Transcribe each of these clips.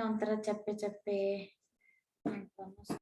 ಒಂಥರ ಚಪ್ಪೆ ಚಪ್ಪೆ ಅಂತ ಅನ್ನಿಸ್ತು.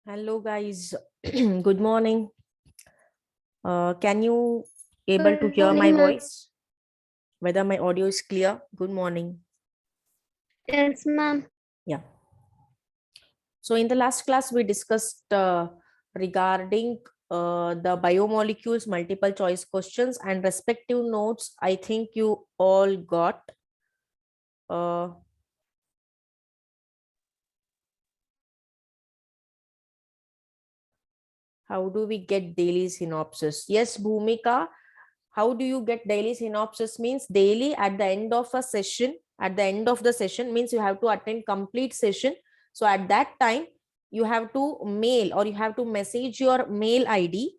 Hello guys, good morning. Can you able to hear my voice? Whether my audio is clear? Good morning. Yes, ma'am. Yeah. So in the last class, we discussed regarding the biomolecules multiple choice questions and respective notes. I think you all got. How do we get daily synopsis? Yes, Bhumika. How do you get daily synopsis? Means daily at the end of a session, at the end of the session means you have to attend complete session. So at that time, you have to mail or you have to message your mail ID.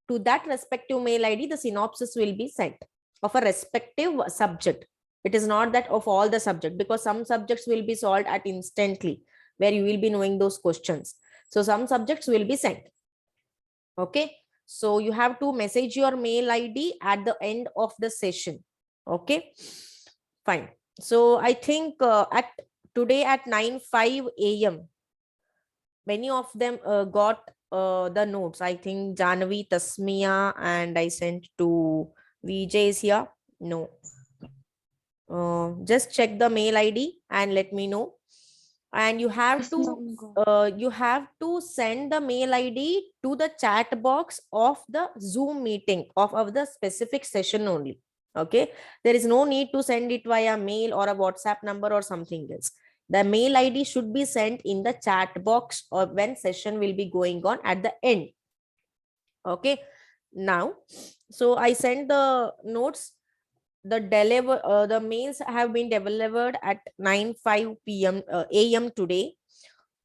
To that respective mail ID, the synopsis will be sent of a respective subject. It is not that of all the subject, because some subjects will be solved at instantly where you will be knowing those questions. So some subjects will be sent. Okay. So you have to message your mail ID at the end of the session. Okay. Fine. So I think at today at 9:05 a.m. many of them got the notes. I think Janavi, Tasmia, and I sent to VJ is here. No. Just check the mail ID and let me know. And you have to send the mail ID to the chat box of the Zoom meeting of the specific session only. Okay, there is no need to send it via mail or a WhatsApp number or something else. The mail ID should be sent in the chat box or when session will be going on at the end. Okay, now, so I sent the notes. The mails have been delivered at 9:05 p.m. AM today.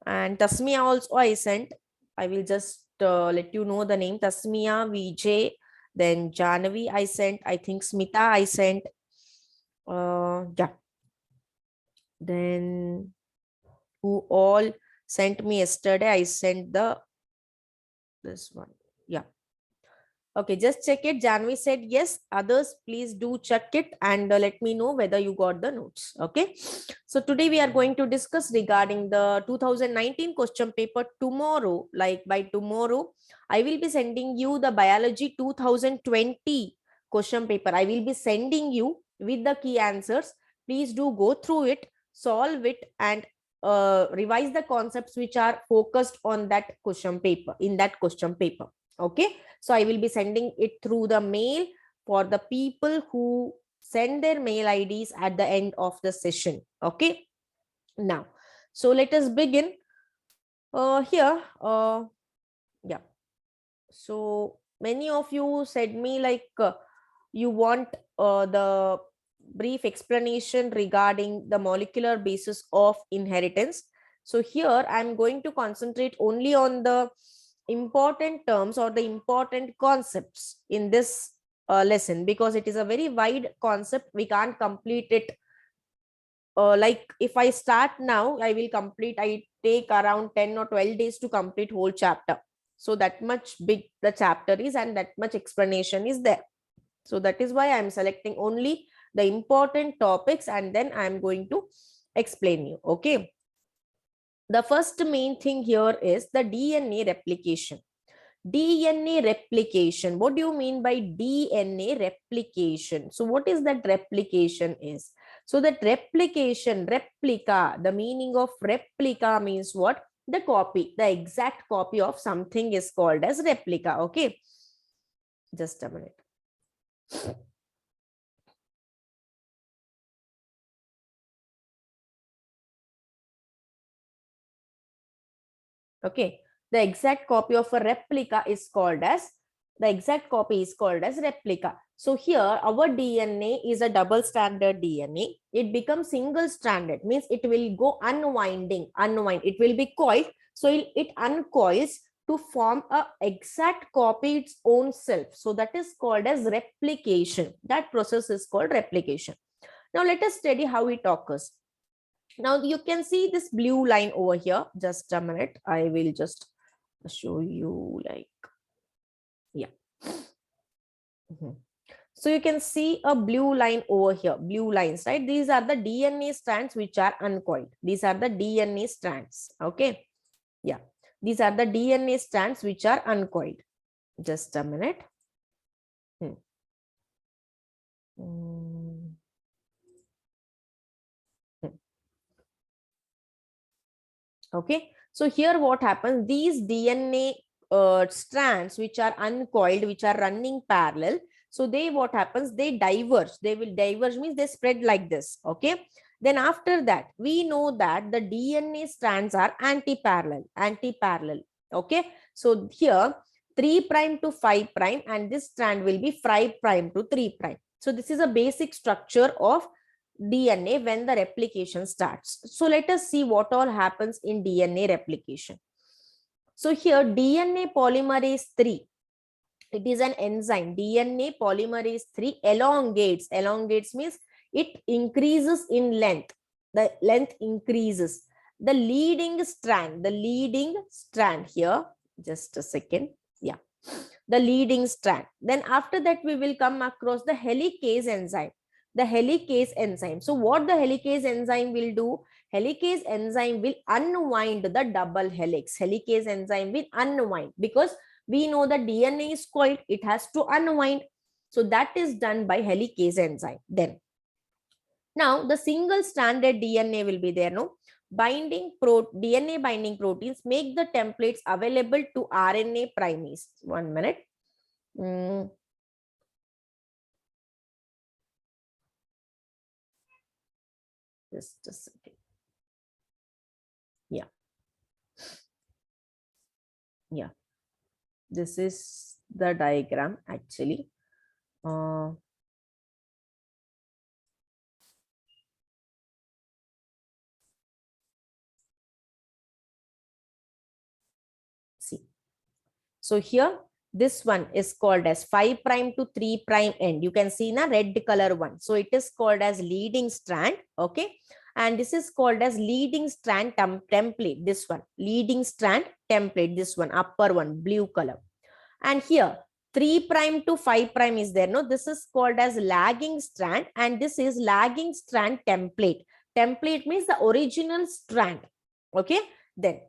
And Tasmia also I sent. I will just let you know the name. Tasmia, VJ, then Janavi I sent. I think Smita I sent. Yeah. Then who all sent me yesterday? I sent this one. Yeah. Okay, just check it. Janvi said yes. Others, please do check it and let me know whether you got the notes. Okay. So today we are going to discuss regarding the 2019 question paper tomorrow. Like by tomorrow, I will be sending you the biology 2020 question paper. I will be sending you with the key answers. Please do go through it, solve it, and revise the concepts which are focused on that question paper, in that question paper. Okay. So I will be sending it through the mail for the people who send their mail IDs at the end of the session. Okay. Now, so let us begin here. Yeah. So many of you said me like you want the brief explanation regarding the molecular basis of inheritance. So here I'm going to concentrate only on the important terms or the important concepts in this lesson, because it is a very wide concept. We can't complete it like if I start now, I take around 10 or 12 days to complete whole chapter. So that much big the chapter is and that much explanation is there. So that is why I'm selecting only the important topics and then I'm going to explain you. Okay. The first main thing here is the DNA replication. DNA replication. What do you mean by DNA replication? So what is that replication is? So that replication, replica, the meaning of replica means what? The copy, the exact copy of something is called as replica. Okay. Just a minute. Okay. The exact copy of a replica is called as replica. So here our DNA is a double-stranded DNA. It becomes single-stranded, means it will go unwind. It will be coiled. So it uncoils to form a exact copy its own self. So that is called as replication. That process is called replication. Now let us study how it occurs. Now you can see this blue line over here. Just a minute. I will just show you like, yeah. So you can see a blue line over here, blue lines, right? These are the DNA strands which are uncoiled. These are the DNA strands. Okay. Yeah. These are the DNA strands which are uncoiled. Just a minute. Okay. So here what happens, these DNA strands which are uncoiled, which are running parallel. So they, what happens, they diverge. They will diverge means they spread like this. Okay. Then after that, we know that the DNA strands are anti-parallel. Okay, so here 3 prime to 5 prime, and this strand will be 5 prime to 3 prime. So this is a basic structure of DNA when the replication starts. So let us see what all happens in DNA replication. So here DNA polymerase 3, it is an enzyme. DNA polymerase 3 elongates. Elongates means it increases in length. The length increases. The leading strand here, just a second. Yeah, the leading strand. Then after that, we will come across the helicase enzyme. The helicase enzyme. So what the helicase enzyme will do? Helicase enzyme will unwind the double helix. Helicase enzyme will unwind, because we know the DNA is coiled, it has to unwind. So that is done by helicase enzyme. Then now the single stranded DNA will be there. No, DNA binding proteins make the templates available to RNA primase. 1 minute. Just a second. Yeah, this is the diagram actually. See, so here this one is called as 5 prime to 3 prime end. You can see in a red color one. So it is called as leading strand. Okay, and this is called as leading strand template. This one, leading strand template, this one, upper one, blue color. And here 3 prime to 5 prime is there. No, this is called as lagging strand, and this is lagging strand template. Template means the original strand. Okay, then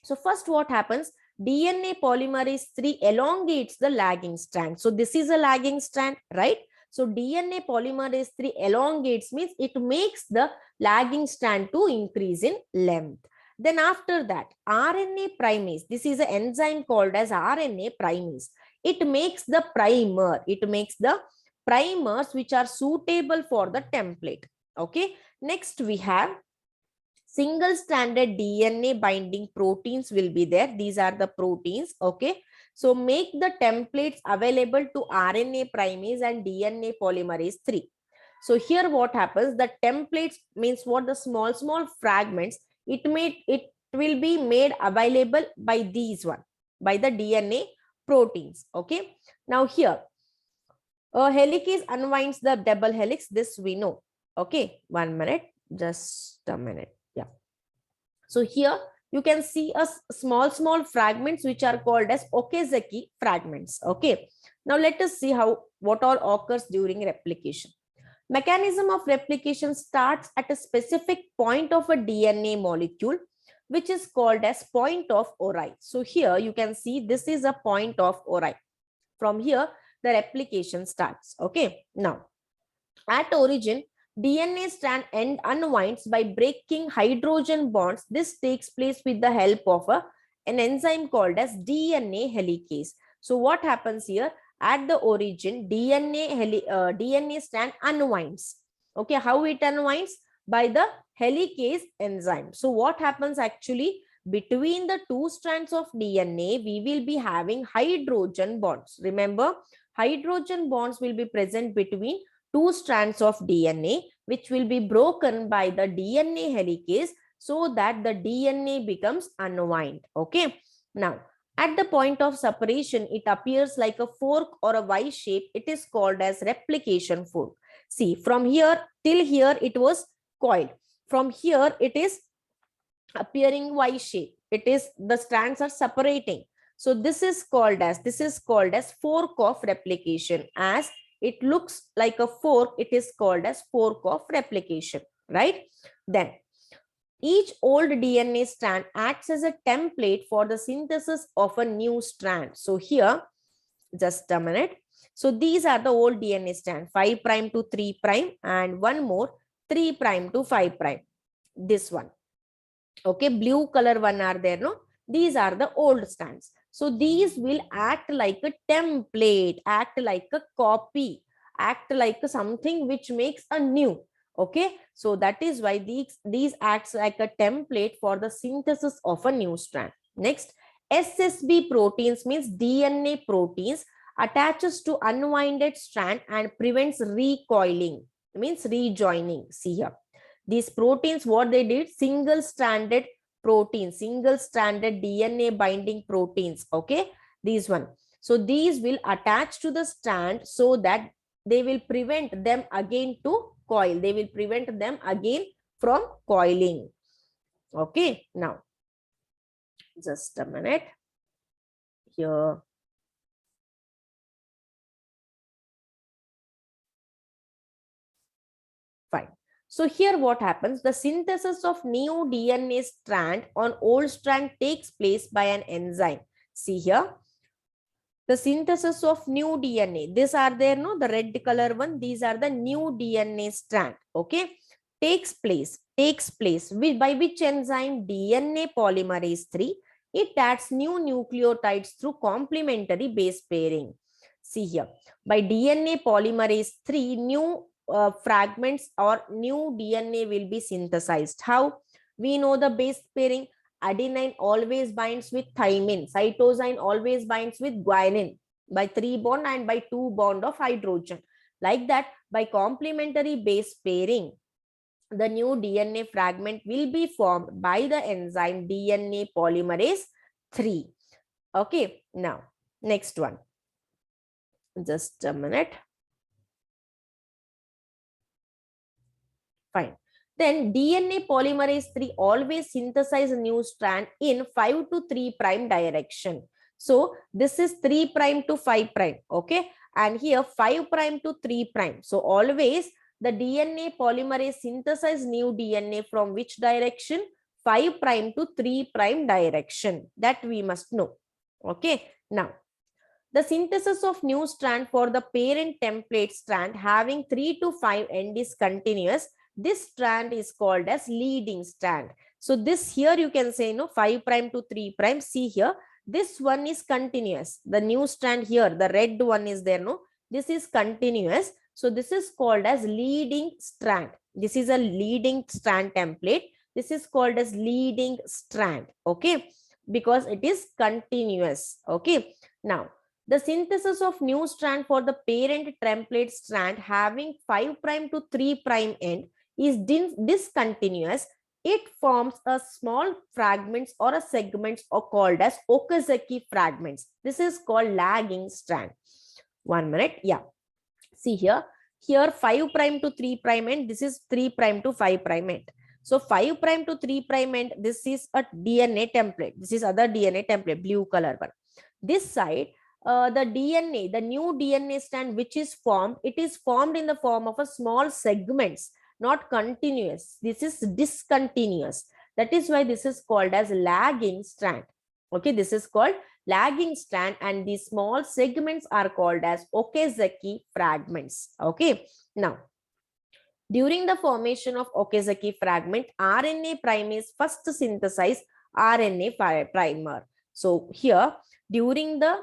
so first what happens? DNA polymerase 3 elongates the lagging strand. So this is a lagging strand, right? So DNA polymerase 3 elongates means it makes the lagging strand to increase in length. Then after that, RNA primase, this is an enzyme called as RNA primase. It makes the primer. It makes the primers which are suitable for the template. Okay. Next we have single stranded DNA binding proteins will be there. These are the proteins. Okay. So make the templates available to RNA primase and DNA polymerase 3. So here what happens? The templates means what? The small fragments. It will be made available by these one, by the DNA proteins. Okay. Now here, helicase unwinds the double helix. This we know. Okay. 1 minute. Just a minute. Yeah. So here you can see a small fragments which are called as Okazaki fragments. Okay. Now let us see what all occurs during replication. Mechanism of replication starts at a specific point of a DNA molecule, which is called as point of Ori. So here you can see this is a point of Ori. From here, the replication starts. Okay. Now, at origin, DNA strand unwinds by breaking hydrogen bonds. This takes place with the help of an enzyme called as DNA helicase. So what happens here? At the origin, DNA strand unwinds. Okay, how it unwinds? By the helicase enzyme. So what happens actually? Between the two strands of DNA, we will be having hydrogen bonds. Remember, hydrogen bonds will be present between two strands of DNA, which will be broken by the DNA helicase, so that the DNA becomes unwind. Okay. Now, at the point of separation, it appears like a fork or a Y shape. It is called as replication fork. See, from here till here, it was coiled. From here, it is appearing Y shape. It is, the strands are separating. So this is called as fork of replication. As it looks like a fork, it is called as fork of replication, right? Then each old DNA strand acts as a template for the synthesis of a new strand. So here, just a minute. So these are the old DNA strand, 5 prime to 3 prime, and one more 3 prime to 5 prime. This one. Okay, blue color one are there, no? These are the old strands. So these will act like a template, act like a copy, act like something which makes a new. Okay, so that is why these acts like a template for the synthesis of a new strand. Next, Ssb proteins means DNA proteins attaches to unwinded strand and prevents recoiling, means rejoining. See here, these proteins, what they did, single stranded proteins, single stranded DNA binding proteins. Okay, these one. So these will attach to the strand so that they will prevent them again to coil. They will prevent them again from coiling. Okay, now just a minute here. Fine. So here what happens, the synthesis of new DNA strand on old strand takes place by an enzyme. See here, the synthesis of new DNA. These are there, no, the red color one. These are the new DNA strand. Okay, takes place by which enzyme? DNA polymerase 3. It adds new nucleotides through complementary base pairing. See here, by DNA polymerase 3, new fragments or new DNA will be synthesized. How? We know the base pairing. Adenine always binds with thymine. Cytosine always binds with guanine by 3 bond and by 2 bond of hydrogen. Like that, by complementary base pairing, the new DNA fragment will be formed by the enzyme DNA polymerase 3. Okay, now next one. Just a minute. Fine. Then DNA polymerase 3 always synthesize a new strand in 5 to 3 prime direction. So this is 3 prime to 5 prime. Okay. And here 5 prime to 3 prime. So always the DNA polymerase synthesize new DNA from which direction? 5 prime to 3 prime direction. That we must know. Okay. Now, the synthesis of new strand for the parent template strand having 3 to 5 end is continuous. This strand is called as leading strand. So this here you can say, no, 5 prime to 3 prime. See here, this one is continuous. The new strand here, the red one is there, no, this is continuous. So this is called as leading strand. This is a leading strand template. This is called as leading strand. Okay, because it is continuous. Okay, now the synthesis of new strand for the parent template strand having 5 prime to 3 prime end is discontinuous. It forms a small fragments or a segments are called as Okazaki fragments. This is called lagging strand. 1 minute. Yeah. See here. Here 5 prime to 3 prime end. This is 3 prime to 5 prime end. So 5 prime to 3 prime end. This is a DNA template. This is other DNA template, blue color one. This side, the DNA, the new DNA strand which is formed, it is formed in the form of a small segments, not continuous. This is discontinuous. That is why this is called as lagging strand. Okay, this is called lagging strand and these small segments are called as Okazaki fragments. Okay, now during the formation of Okazaki fragment, RNA primase first synthesize RNA primer. So here during the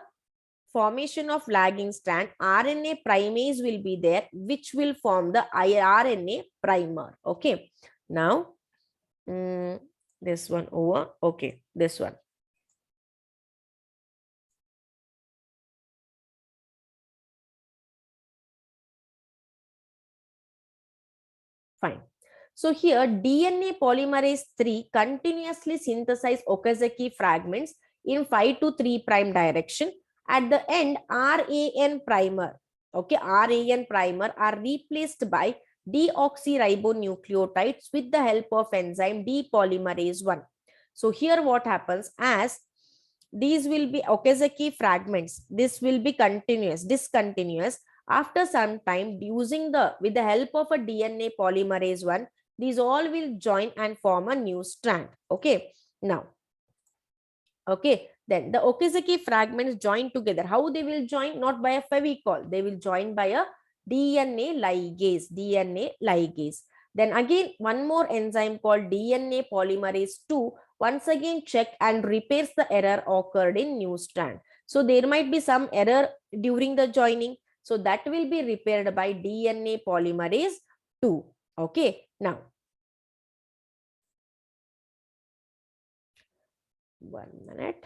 formation of lagging strand, RNA primase will be there, which will form the RNA primer. Okay. Now, this one over. Okay, this one. Fine. So here DNA polymerase 3 continuously synthesize Okazaki fragments in 5 to 3 prime direction. At the end, RAN primer, okay, RAN primer are replaced by deoxyribonucleotides with the help of enzyme depolymerase 1. So here what happens, as these will be Okazaki fragments, this will be continuous, discontinuous. After some time, with the help of a DNA polymerase 1, these all will join and form a new strand. Okay, now, okay, then the Okazaki fragments join together. How they will join? Not by a favicol. They will join by a DNA ligase. DNA ligase. Then again, one more enzyme called DNA polymerase 2 once again check and repairs the error occurred in new strand. So there might be some error during the joining. So that will be repaired by DNA polymerase 2. Okay, now 1 minute.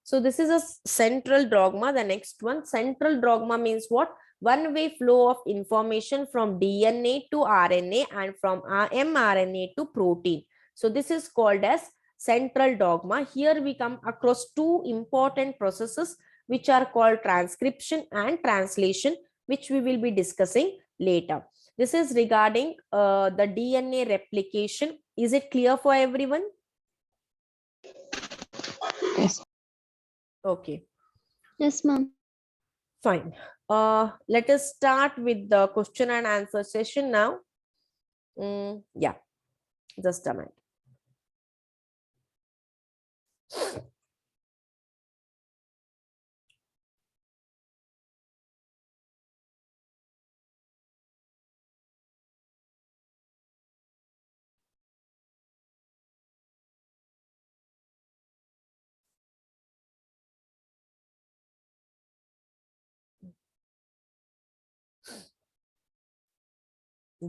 So this is a central dogma. The next one, central dogma means what? One-way flow of information from DNA to RNA and from mRNA to protein. So this is called as central dogma. Here we come across two important processes which are called transcription and translation, which we will be discussing later. This is regarding the DNA replication. Is it clear for everyone? Yes. Okay. Yes, ma'am. Fine. Let us start with the question and answer session now. Yeah, just a minute.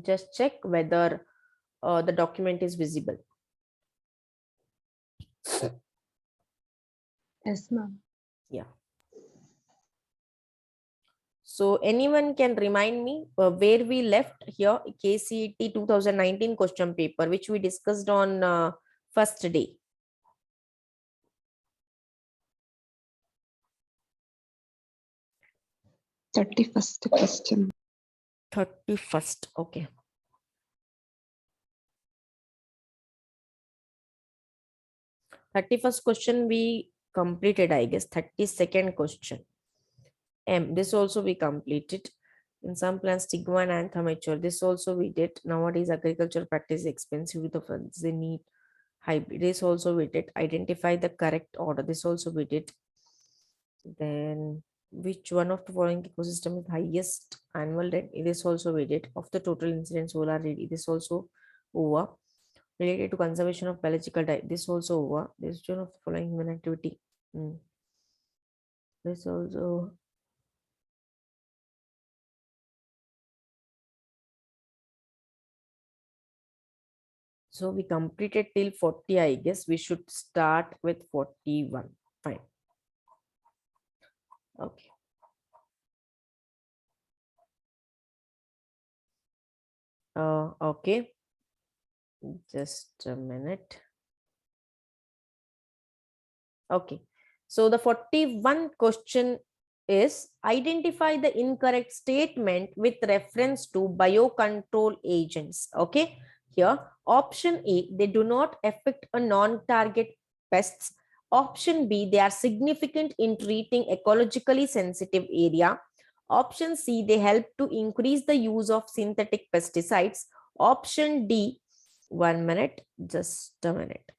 Just check whether the document is visible. Yes, ma'am. Yeah. So anyone can remind me where we left here, KCET 2019 question paper, which we discussed on first day. 31st question. 31st. Okay. First question we completed, I guess. 32nd question. This also we completed. In some plants, stigma and anther mature. This also we did. Nowadays, agriculture practice is expensive with the funds they need. Hybrid. This also we did. Identify the correct order. This also we did. Then which one of the following ecosystem is highest annual rate? This also we did. Of the total incident solar rate. This also over. Related to conservation of biological diet. This also over. This one of the following human activity. This also. So we completed till 40, I guess. We should start with 41. Fine. Okay. Okay. Just a minute. Okay. So the 41 question is identify the incorrect statement with reference to biocontrol agents. Okay. Here, option A, they do not affect a non-target pests. Option B, they are significant in treating ecologically sensitive area. Option C, they help to increase the use of synthetic pesticides. Option D, 1 minute, just a minute.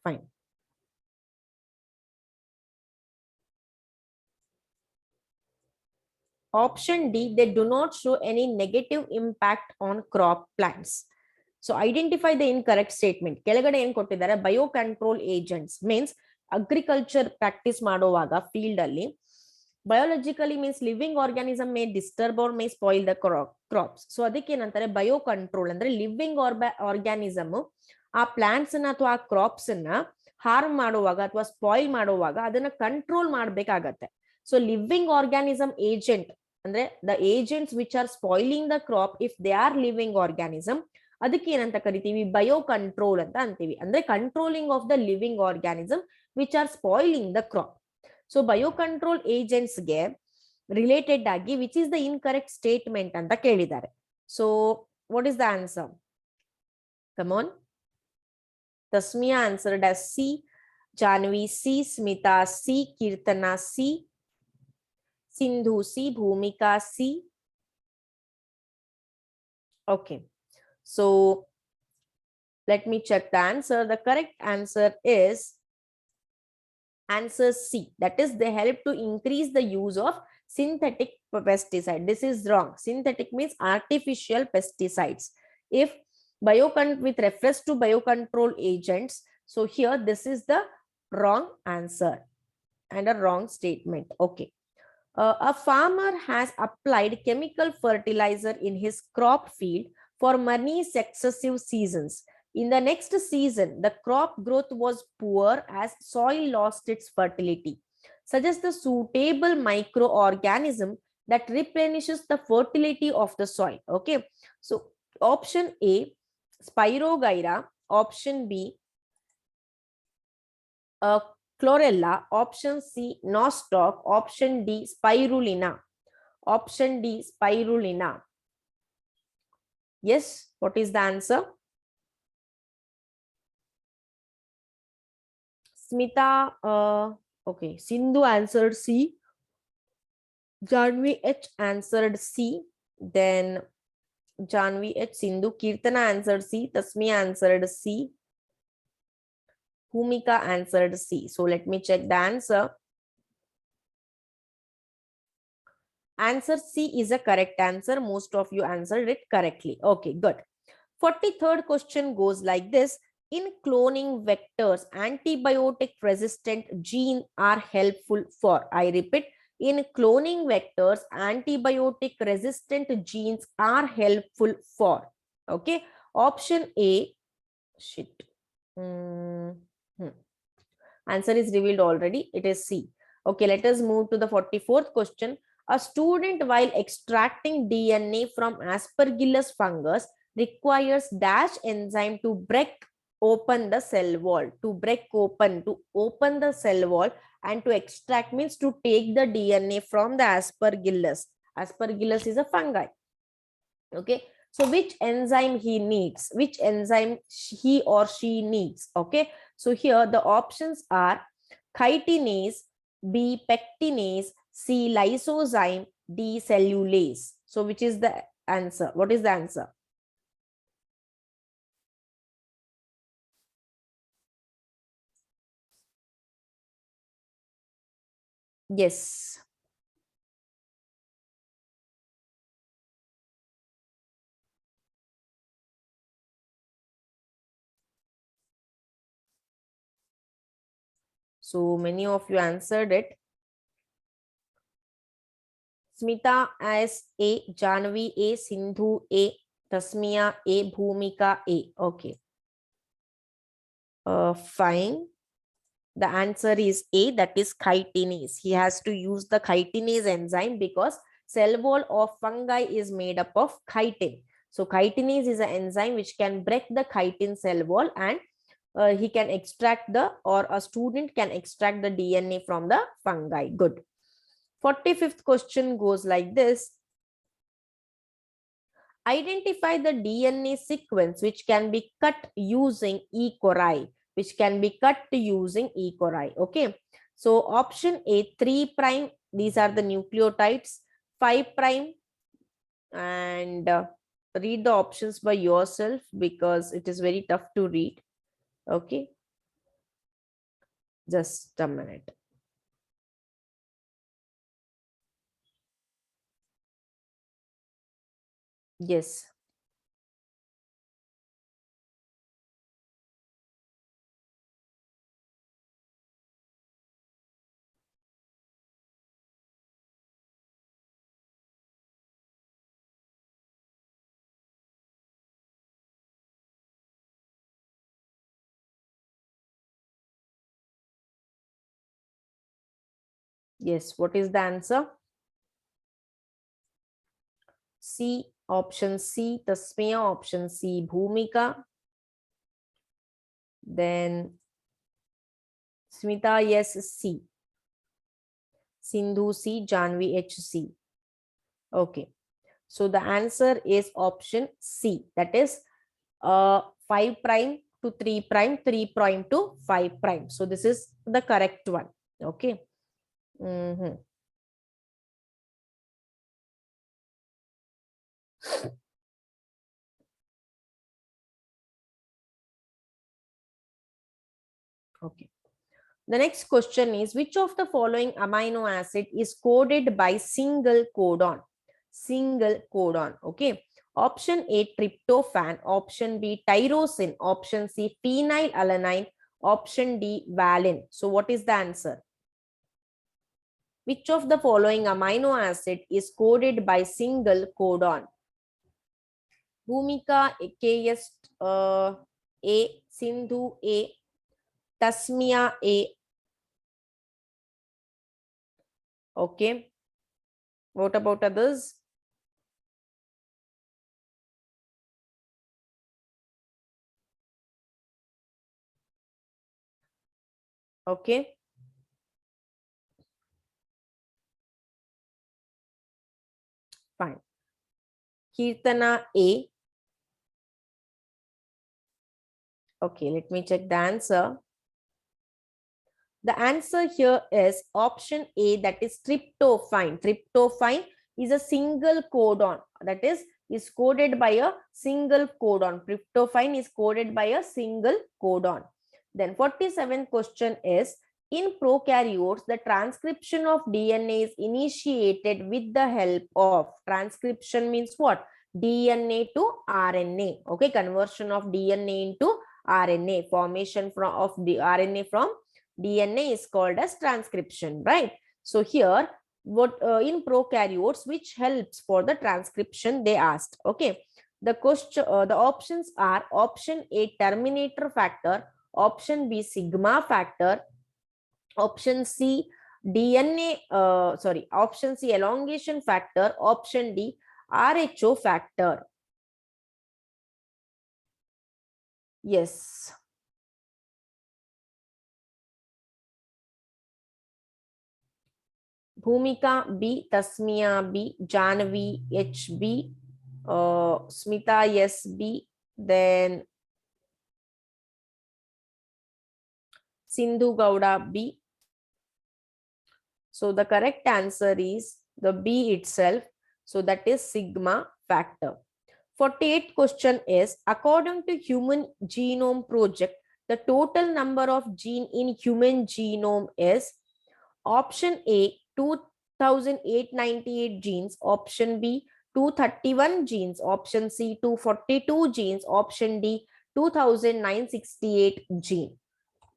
Fine. Option D, they do not show any negative impact on crop plants. So identify the incorrect statement. ಕೆಳಗಡೆ ಏನು ಕೊಟ್ಟಿದ್ದಾರೆ biocontrol agents means agriculture practice ಮಾಡುವಾಗ field ಅಲ್ಲಿ biologically means living organism may disturb or may spoil the crops. So ಅದಕ್ಕೆ ಏನಂತಾರೆ bio control ಅಂದ್ರೆ living organism ಆ plants ಅನ್ನ ಅಥವಾ ಆ ಕ್ರಾಪ್ಸ್ ಅನ್ನ ಹಾರ್ಮ್ ಮಾಡುವಾಗ ಅಥವಾ ಸ್ಪಾಯಿಲ್ ಮಾಡುವಾಗ ಅದನ್ನ ಕಂಟ್ರೋಲ್ ಮಾಡ್ಬೇಕಾಗತ್ತೆ. ಸೊ ಲಿವಿಂಗ್ ಆರ್ಗಾನಿಸಮ್ ಏಜೆಂಟ್ ಅಂದ್ರೆ the agents which are spoiling the crop if they are living organism ಅದಕ್ಕೆ ಏನಂತ ಕರಿತೀವಿ ಬಯೋ ಕಂಟ್ರೋಲ್ ಅಂತ ಅಂತೀವಿ. ಅಂದ್ರೆ controlling of the living organism which are spoiling the crop. So bio control ಏಜೆಂಟ್ಸ್ಗೆ related ಆಗಿ which is the incorrect statement ಅಂತ ಕೇಳಿದ್ದಾರೆ. So what is the answer? Come on. Tasmiya answered as C, Janvi C, Smita C, Keerthana C, Sindhu C, Bhoomika C. Okay. So let me check the answer. The correct answer is answer C. That is, they help to increase the use of synthetic pesticide. This is wrong. Synthetic means artificial pesticides. If with refers to biocontrol agents, so here this is the wrong answer and a wrong statement. Okay. A farmer has applied chemical fertilizer in his crop field for many successive seasons. In the next season, the crop growth was poor as soil lost its fertility. Suggest the suitable microorganism that replenishes the fertility of the soil. Okay. So option A, Spirogyra. Option B, chlorella. Option C, nostoc. Option D, spirulina. Option D, spirulina. Yes, what is the answer? Smita, okay, Sindhu answered C. Janvi H answered C. Then Janvi H, Sindhu. Kirtana answered C. Tasmi answered C. Bhumika answered C. So let me check the answer. Answer C is a correct answer. Most of you answered it correctly. Okay, good. 43rd question goes like this. In cloning vectors, antibiotic resistant genes are helpful for. I repeat, in cloning vectors, antibiotic resistant genes are helpful for. Okay. Option A. Shit. Answer is revealed already. It is C. Okay, let us move to the 44th question. A student, while extracting DNA from Aspergillus fungus, requires dash enzyme to break open the cell wall. To open the cell wall, and to extract means to take the DNA from the Aspergillus. Aspergillus is a fungi. Okay. So which enzyme he needs? Which enzyme he or she needs? Okay. So here the options are chitinase, B pectinase, C lysozyme, D cellulase. So which is the answer? What is the answer? Yes. So many of you answered it. Smita as A, Janvi A, Sindhu A, Tasmia A, Bhumika A. Okay. Fine. The answer is A, that is chitinase. He has to use the chitinase enzyme because cell wall of fungi is made up of chitin. So chitinase is an enzyme which can break the chitin cell wall, and he can extract or a student can extract the DNA from the fungi. Good. 45th question goes like this. Identify the DNA sequence which can be cut using E. coli. Okay. So option A, 3 prime. These are the nucleotides. 5 prime. And read the options by yourself because it is very tough to read. Okay. Just a minute. Yes. Yes. What is the answer? C. Option C, Tasmiya. Option C, Bhumika. Then Smita, yes, C. Sindhu C, Janvi H, C. Okay. So the answer is option C. That is 5 prime to 3 prime, 3 prime to 5 prime. So this is the correct one. Okay. Okay. The next question is, which of the following amino acid is coded by single codon? Single codon. Okay. Option A, tryptophan. Option B, tyrosine. Option C, phenylalanine. Option D, valine. So what is the answer? Which of the following amino acid is coded by single codon? Bhumika, KS A, Sindhu A, Tasmia A. Okay. What about others? Okay. Fine. Kirtana A. Okay, let me check the answer. The answer here is option A, that is tryptophan. Tryptophan is a single codon, that is coded by a single codon. Tryptophan is coded by a single codon. Then 47th question is, in prokaryotes, the transcription of DNA is initiated with the help of, transcription means what? DNA to RNA. Okay, conversion of DNA into RNA, formation of the RNA from DNA is called as transcription, right? So here, what in prokaryotes, which helps for the transcription, they asked. Okay, the question, the options are option A, terminator factor. Option B, sigma factor. Option C, DNA. Option C, elongation factor. Option D, RHO factor. Yes. Bhumika B, Tasmia B, Janvi HB, Smita SB, then Sindhu Gowda B. So the correct answer is the B itself. So that is sigma factor. 48th question is, according to Human Genome Project, the total number of gene in human genome is option A, 2898 genes. Option B, 231 genes. Option C, 242 genes. Option D, 2968 gene.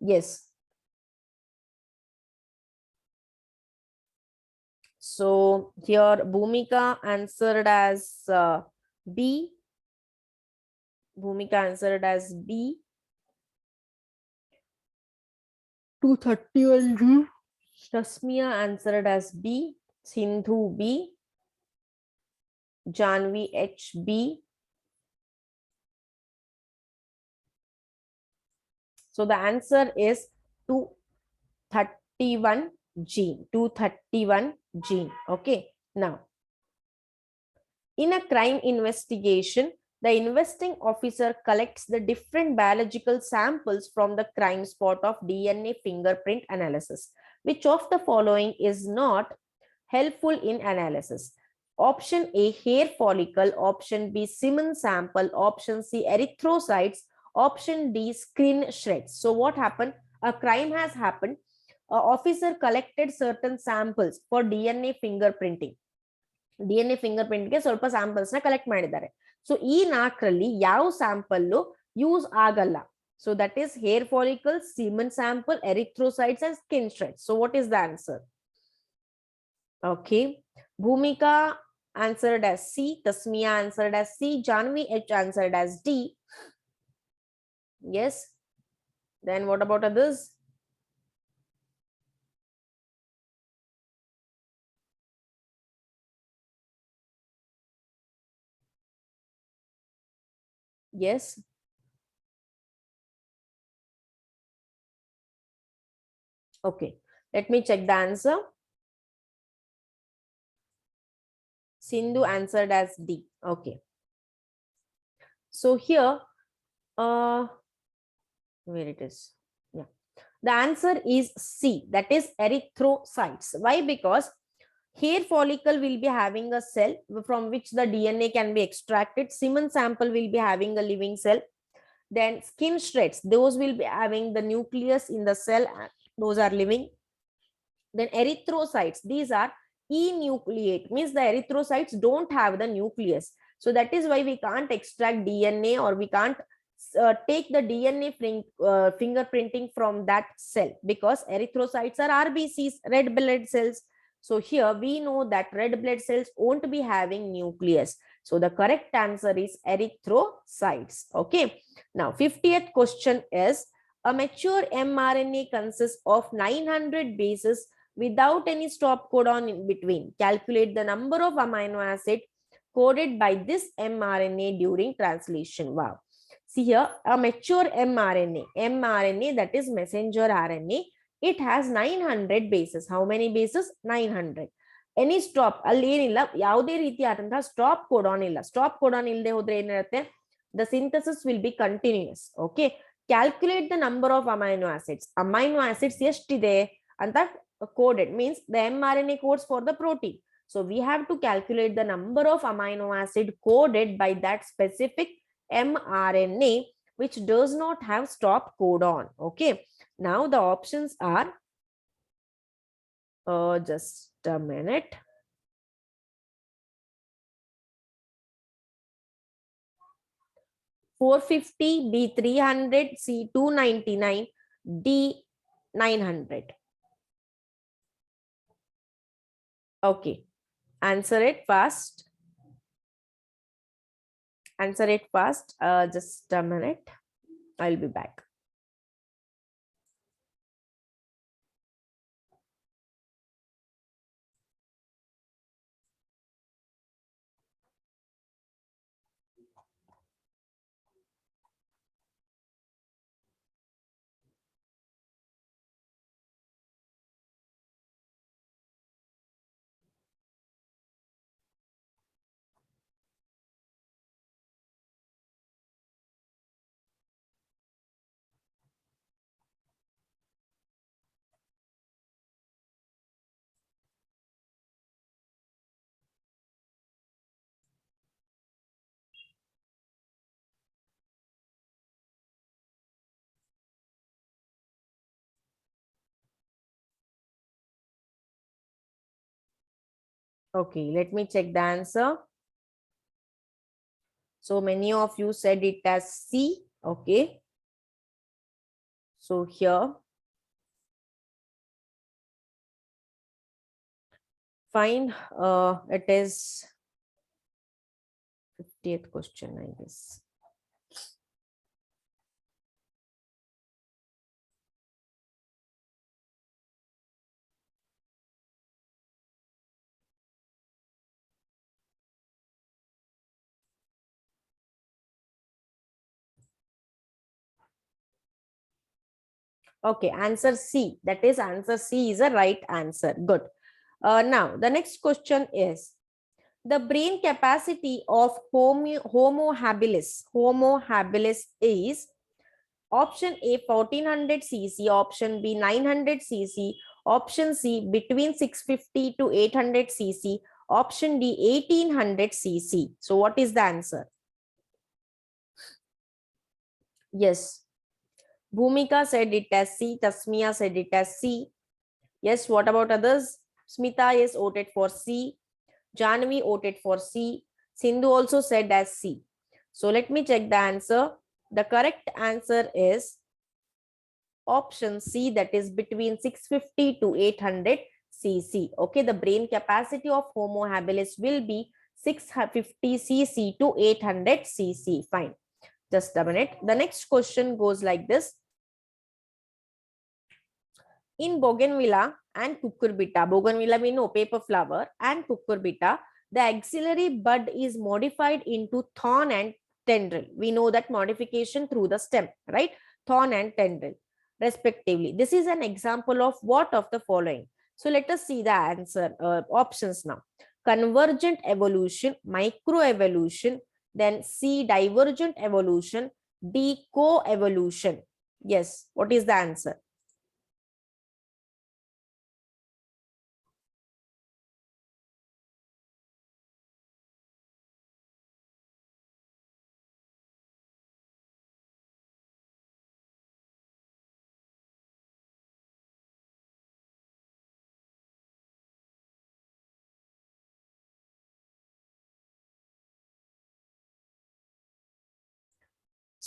Yes. So here Bhumika answered as B. Bhumika answered as B. 231 genes. Tasmia answered as B. Sindhu B. Janvi HB. So the answer is 231 gene. 231 gene. Okay. Now, in a crime investigation, the investing officer collects the different biological samples from the crime spot of DNA fingerprint analysis. Which of the following is not helpful in analysis? Option A, hair follicle. Option B, semen sample. Option C, erythrocytes. Option D, skin shreds. So what happened? A crime has happened. An officer collected certain samples for DNA fingerprinting. DNA fingerprint ಗೆ ಸ್ವಲ್ಪ samples ನ collect ಮಾಡಿದ್ದಾರೆ. So ಈ ನಾಲ್ಕರಲ್ಲಿ ಯಾವ sample use ಆಗಲ್ಲ? So that is hair follicle, semen sample, erythrocytes and skin shreds. So what is the answer? Okay. Bhumika answered as C. Tasmia answered as C. Janvi H answered as D. Yes. Then what about others? Yes. Okay. Let me check the answer. Sindhu answered as D. Okay. So here, where it is? Yeah. The answer is C. That is erythrocytes. Why? Because hair follicle will be having a cell from which the DNA can be extracted. Semen sample will be having a living cell. Then skin shreds, those will be having the nucleus in the cell those are living. Then erythrocytes, these are enucleate, means the erythrocytes don't have the nucleus. So that is why we can't extract DNA, or we can't take the DNA fingerprinting from that cell, because erythrocytes are RBCs, red blood cells. So here we know that red blood cells won't be having nucleus. So the correct answer is erythrocytes. Okay. Now 50th question is, a mature mRNA consists of 900 bases without any stop codon in between. Calculate the number of amino acid coded by this mRNA during translation. Wow. See here, a mature mRNA, that is messenger RNA, it has 900 bases. How many bases? 900. Any stop, ಅಲ್ಲಿ ಏನಿಲ್ಲ, ಯಾವುದೇ ರೀತಿಯಾದಂತಹ stop codon ಇಲ್ಲ. Stop codon ಇಲ್ಲದೆ ಹೋದ್ರೆ ಏನಿರುತ್ತೆ? The synthesis will be continuous. Okay. Calculate the number of amino acids. Amino acids ಎಷ್ಟಿದೆ ಅಂತ coded, means the mRNA codes for the protein. So we have to calculate the number of amino acid coded by that specific mRNA which does not have stop codon. Okay. Now the options are, just a minute. (450), B 300, C 299, D 900. Okay, answer it fast. Answer it fast. Just a minute. I'll be back. Okay, let me check the answer. So many of you said it as C. Okay. So here, fine. It is 50th question, I guess. Okay, answer C. That is, answer C is a right answer. Good. Now, the next question is, the brain capacity of Homo habilis is option A 1400 cc, option B 900 cc, option C between 650 to 800 cc, option D 1800 cc. So what is the answer? Yes. Bhumika said it as C. Tasmia said it as C. Yes, what about others? Smita, yes, voted for C. Janvi voted for C. Sindhu also said as C. So let me check the answer. The correct answer is option C, that is between 650 to 800 cc. Okay, the brain capacity of Homo habilis will be 650 cc to 800 cc. Fine. Just a minute. The next question goes like this. In bougainvillea and cucurbita, bougainvillea we know, paper flower, and cucurbita, the axillary bud is modified into thorn and tendril. We know that modification through the stem, right? Thorn and tendril, respectively. This is an example of what of the following? So let us see the answer options now. Convergent evolution, microevolution, then C, divergent evolution, D, co-evolution. Yes, what is the answer?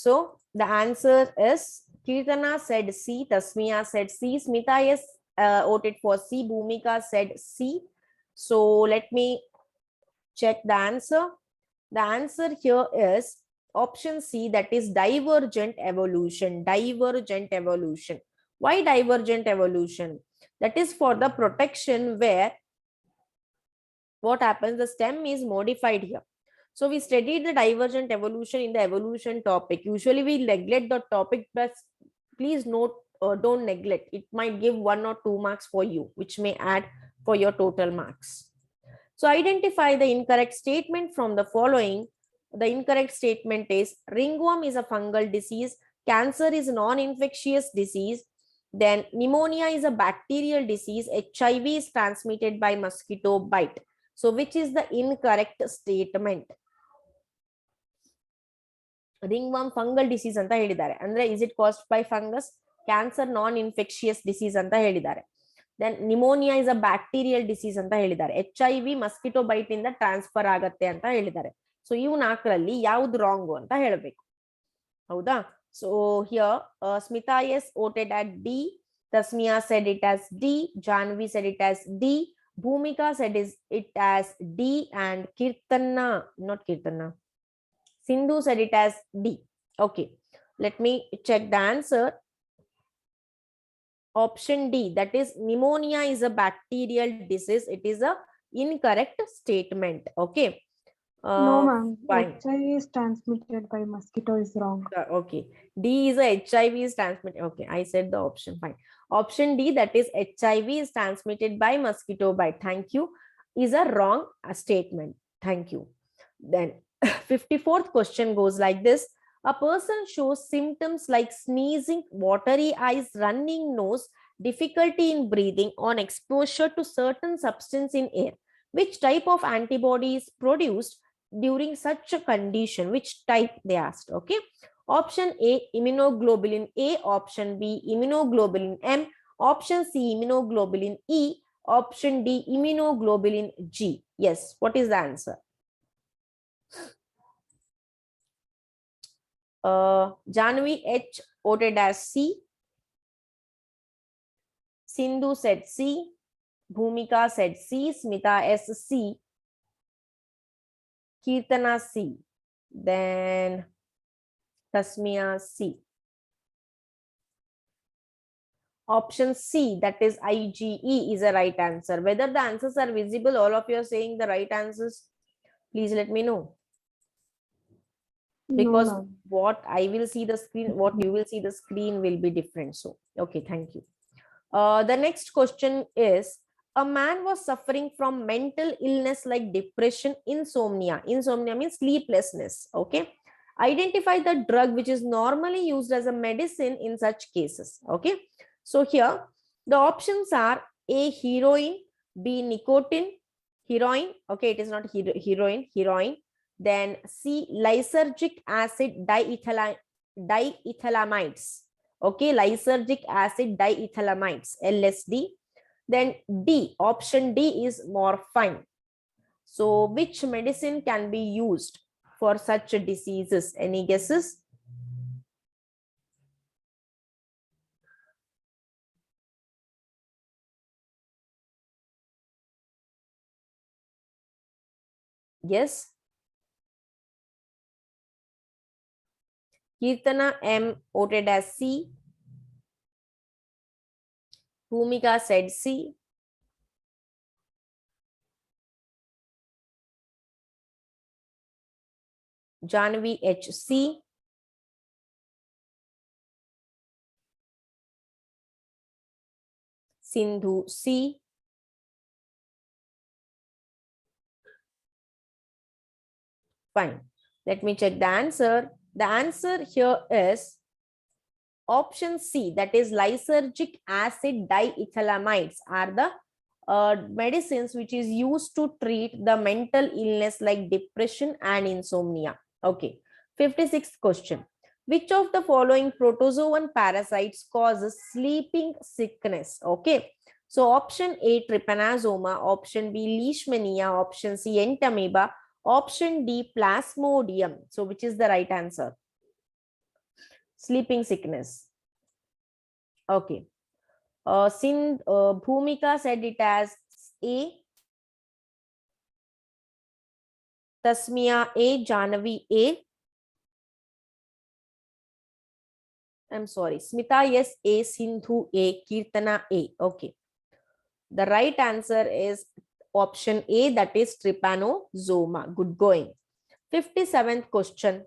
So the answer is Kirtana said C, Tasmiya said C, Smita yes voted for C, Bhumika said C. So let me check the answer. The answer here is option C, that is divergent evolution. Divergent evolution. Why divergent evolution? That is for the protection where what happens, the stem is modified here. So we studied the divergent evolution in the evolution topic. Usually we neglect the topic, but please note, don't neglect. It might give 1 or 2 marks for you, which may add for your total marks. So identify the incorrect statement from the following. The incorrect statement is ringworm is a fungal disease, cancer is a non-infectious disease, then pneumonia is a bacterial disease, HIV is transmitted by mosquito bite. So which is the incorrect statement? Ringworm fungal disease anta helidare. Andre is it caused by fungus? Cancer non-infectious disease anta helidare. Then pneumonia is a bacterial disease anta helidare. HIV mosquito bite inda transfer ಆಗುತ್ತೆ ಅಂತ ಹೇಳಿದ್ದಾರೆ. So ಇವು ನಾಲ್ಕರಲ್ಲಿ ಯಾವುದು wrong ಅಂತ ಹೇಳಬೇಕು. ಹೌದಾ? So here Smita yes voted at D, Tasmiya said it as D, Janvi said it as D, Bhumika said it as D, and Kirtana, not Kirtana, Sindhu said it as D. Okay, let me check the answer. Option D, that is pneumonia is a bacterial disease. It is a incorrect statement. Okay. No, ma'am. Fine. HIV is transmitted by mosquito is wrong. Okay. D is a HIV is transmitted. Okay, I said the option. Fine. Option D, that is HIV is transmitted by mosquito bite. Thank you. Is a wrong statement. Thank you. Then 54th question goes like this. A person shows symptoms like sneezing, watery eyes, running nose, difficulty in breathing on exposure to certain substance in air. Which type of antibody is produced during such a condition? Which type they asked? Okay. Option A, immunoglobulin A. Option B, immunoglobulin M. Option C, immunoglobulin E. Option D, immunoglobulin G. Yes. What is the answer? Janvi H voted as C. Sindhu said C. Bhumika said C. Smita S C. Kirtana C. Then Tasmiya C. Option C, that is IgE, is a right answer. Whether the answers are visible, all of you are saying the right answers, please let me know. Because No, what I will see the screen, what you will see the screen will be different. So, okay, thank you. The next question is, a man was suffering from mental illness like depression, insomnia. Insomnia means sleeplessness. Okay. Identify the drug which is normally used as a medicine in such cases. Okay. So here the options are A, heroin, B, nicotine, heroin. Okay, it is not heroin, heroin. Then C, lysergic acid diethylamides. Okay, lysergic acid diethylamides, LSD. Then D, option D is morphine. So which medicine can be used for such diseases? Any guesses? Yes. Kirtana M voted as C. Bhumika said C. Janvi H C. Sindhu C. Fine. Let me check the answer. The answer here is option C, that is lysergic acid diethylamides are the medicines which is used to treat the mental illness like depression and insomnia. Okay. 56th question. Which of the following protozoan parasites causes sleeping sickness? Okay. So option A, trypanosoma, option B, leishmania, option C, entamoeba, option D, plasmodium. So which is the right answer? Sleeping sickness. Okay. Bhumika said it as A. Tasmia A. Janavi A. I'm sorry. Smita, yes, A. Sindhu A. Kirtana A. Okay. The right answer is option A, that is trypanosoma. Good going. 57th question.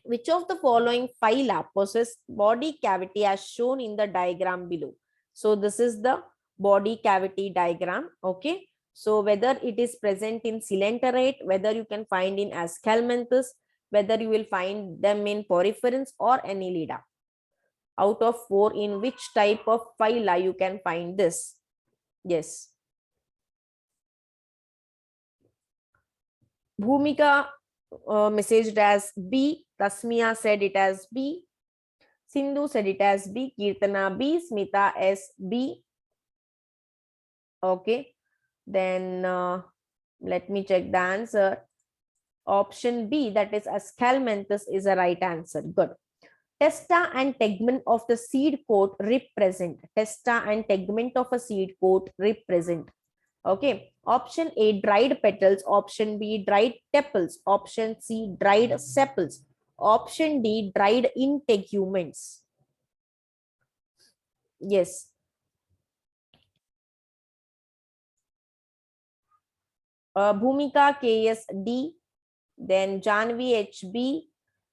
Which of the following phyla possess body cavity as shown in the diagram below? So this is the body cavity diagram. Okay. So whether it is present in coelenterate, whether you can find in Aschelminthes, whether you will find them in poriferans or Annelida. Out of 4, in which type of phyla you can find this? Yes. Bhumika messaged as B. Tasmia said it as B. Sindhu said it as B. Kirtana B. Smita S B. Okay. Then let me check the answer. Option B, that is Aschelminthes, is a right answer. Good. Testa and tegment of the seed coat represent. Testa and tegment of a seed coat represent. Okay. Option A, dried petals. Option B, dried tepals. Option C, dried sepals. Option D, dried integuments. Yes. Bhumika KS D. Then Janvi HB.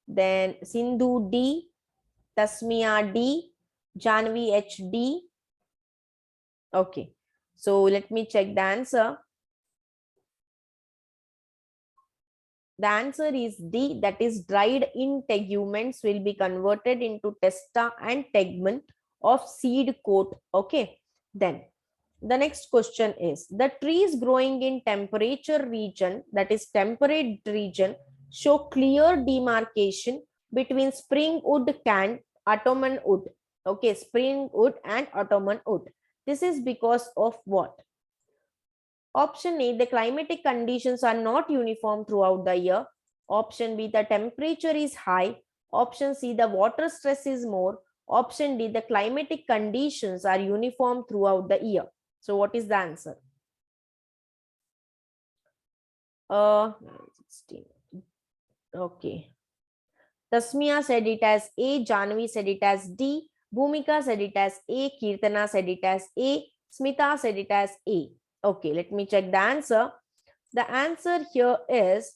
Then Sindhu D. Tasmia D. Janvi HD. Okay. So let me check the answer. The answer is D, that is dried integuments will be converted into testa and tegment of seed coat. Okay. Then the next question is, the trees growing in temperature region, that is temperate region, show clear demarcation between spring wood and Ottoman wood. Okay, spring wood and Ottoman wood. This is because of what? Option A, the climatic conditions are not uniform throughout the year. Option B, the temperature is high. Option C, the water stress is more. Option D, the climatic conditions are uniform throughout the year. So what is the answer? 16. Okay. Tasmia said it as A. Janvi said it as D. Bhumika said it as A. Kirtana said it as A. Smita said it as A. Okay, let me check the answer. The answer here is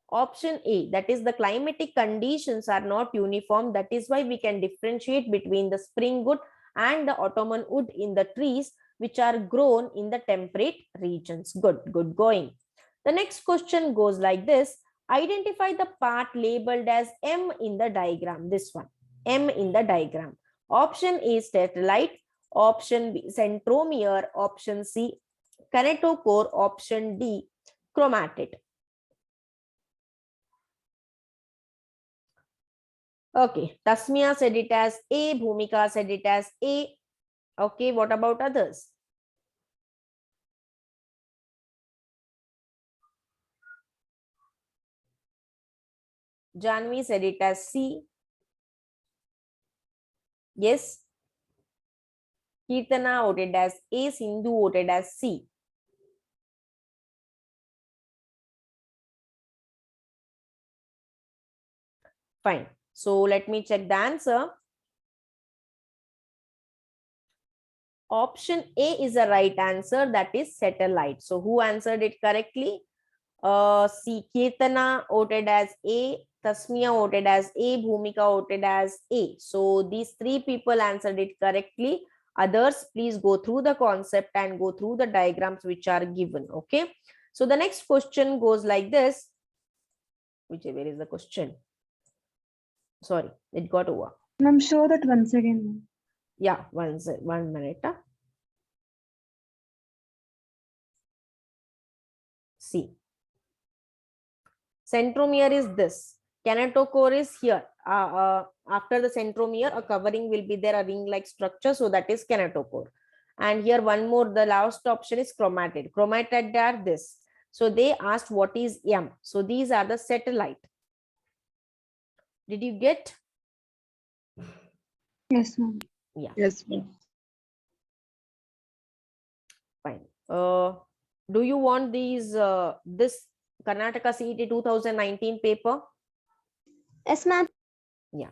option A, that is the climatic conditions are not uniform. That is why we can differentiate between the spring wood and the Ottoman wood in the trees which are grown in the temperate regions. Good going. The next question goes like this. Identify the part labeled as M in the diagram. This one, M in the diagram. Option A, satellite. Option B, centromere. Option C, kinetochore. Option D, chromatid. Okay, Tasmia said it as A. Bhumika said it as A. Okay, what about others? Janvi said it as C. Yes. Kirtana voted as A. Sindhu voted as C. Fine. So let me check the answer. Option A is the right answer, that is satellite. So who answered it correctly? C. Kirtana voted as A. Tasmia voted as A. Bhumika voted as A. So these 3 people answered it correctly. Others, please go through the concept and go through the diagrams which are given. Okay. So the next question goes like this. Where is the question? Sorry, it got over. I'm sure that once again. Yeah, one minute. See. Centromere is this. Kinetochore is here. After the centromere, a covering will be there, a ring-like structure. So that is kinetochore. And here one more, the last option is chromatid. Chromatid are this. So they asked what is M. So these are the satellite. Did you get? Yes, ma'am. Yeah, Yes, ma'am. fine. Do you want this Karnataka CET 2019 paper? Yes, ma'am. Yeah.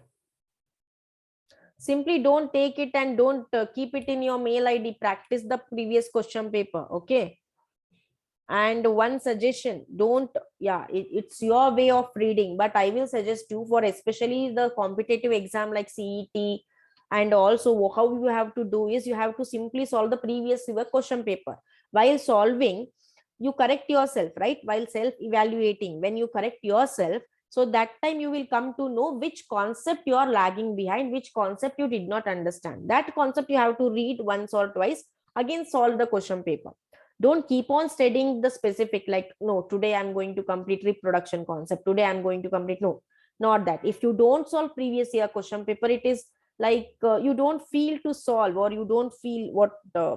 Simply don't take it and don't keep it in your mail ID. Practice the previous question paper. Okay. And one suggestion, don't, yeah, it's your way of reading, but I will suggest you for especially the competitive exam like CET, and also how you have to do is you have to simply solve the previous year question paper. While solving, you correct yourself, right? While self evaluating, when you correct yourself, so that time you will come to know which concept you are lagging behind, which concept you did not understand. That concept you have to read once or twice, again solve the question paper. Don't keep on studying the specific, like, no, today I'm going to complete reproduction concept, today I'm going to complete, no, not that. If you don't solve previous year question paper, it is like you don't feel to solve, or you don't feel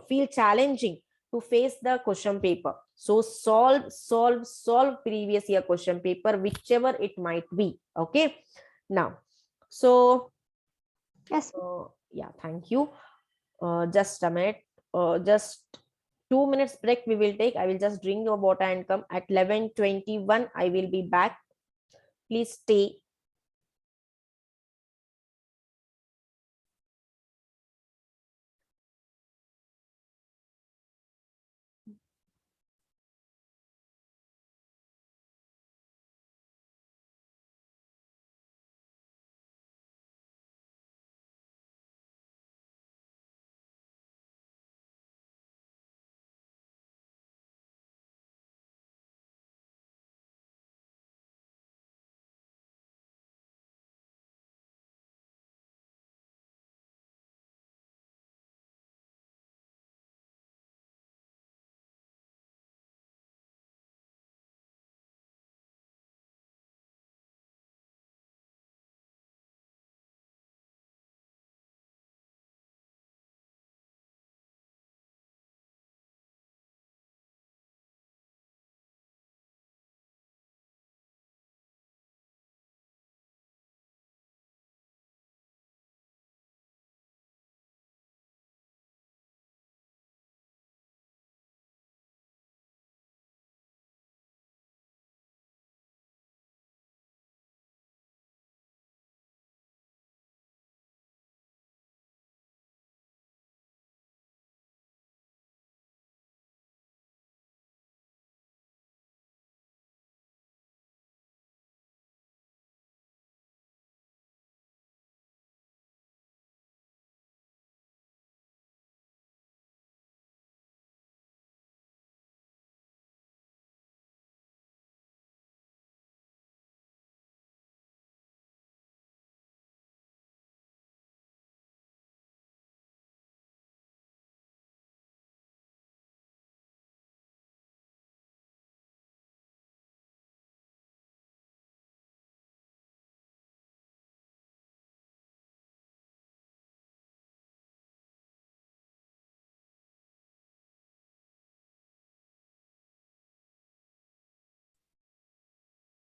feel challenging to face the question paper. So solve previous year question paper, whichever it might be. Okay. Now, so Yes. yeah, thank you. Just a minute, just 2 minutes break we will take. I will just drink your water and come at 11:21. I will be back. Please stay.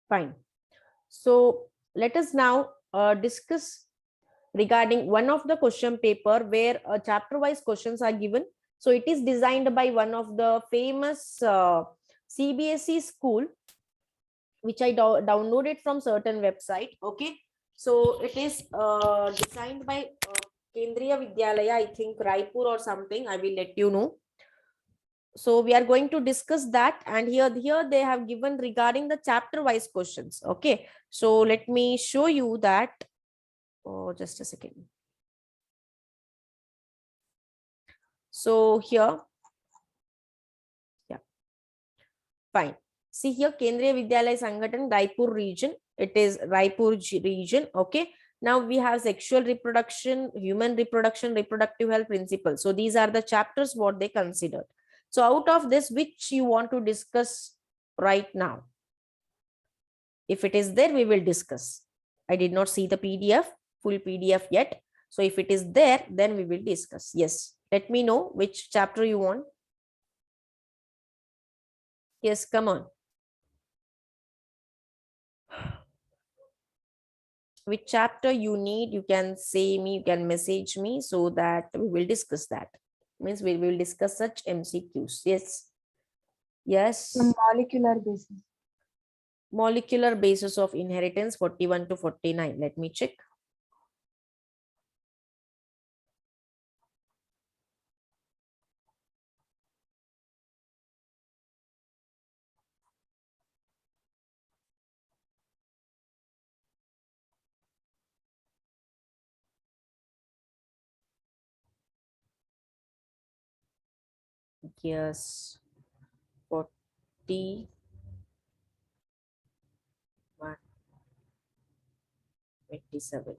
Fine. So let us now discuss regarding one of the question paper where chapter wise questions are given. So it is designed by one of the famous CBSE school, which I downloaded from certain website. Okay. So it is designed by Kendriya Vidyalaya, I think Raipur or something. I will let you know. So we are going to discuss that, and here they have given regarding the chapter wise questions. Okay. So let me show you that. Oh, just a second. So here, yeah, fine. See here, Kendriya Vidyalaya Sanghatan, Raipur region. It is Raipur region. Okay. Now we have sexual reproduction, human reproduction, reproductive health principles. So these are the chapters what they considered. So out of this, which you want to discuss right now? If it is there, we will discuss. I did not see the PDF, full PDF yet. So if it is there, then we will discuss. Yes. Let me know which chapter you want. Yes, come on. which chapter you need, you can say me, you can message me so that we will discuss that. Means we will discuss such MCQs. Yes. Yes. On molecular basis. Molecular basis of inheritance 41 to 49. Let me check. Yes. 41, 87.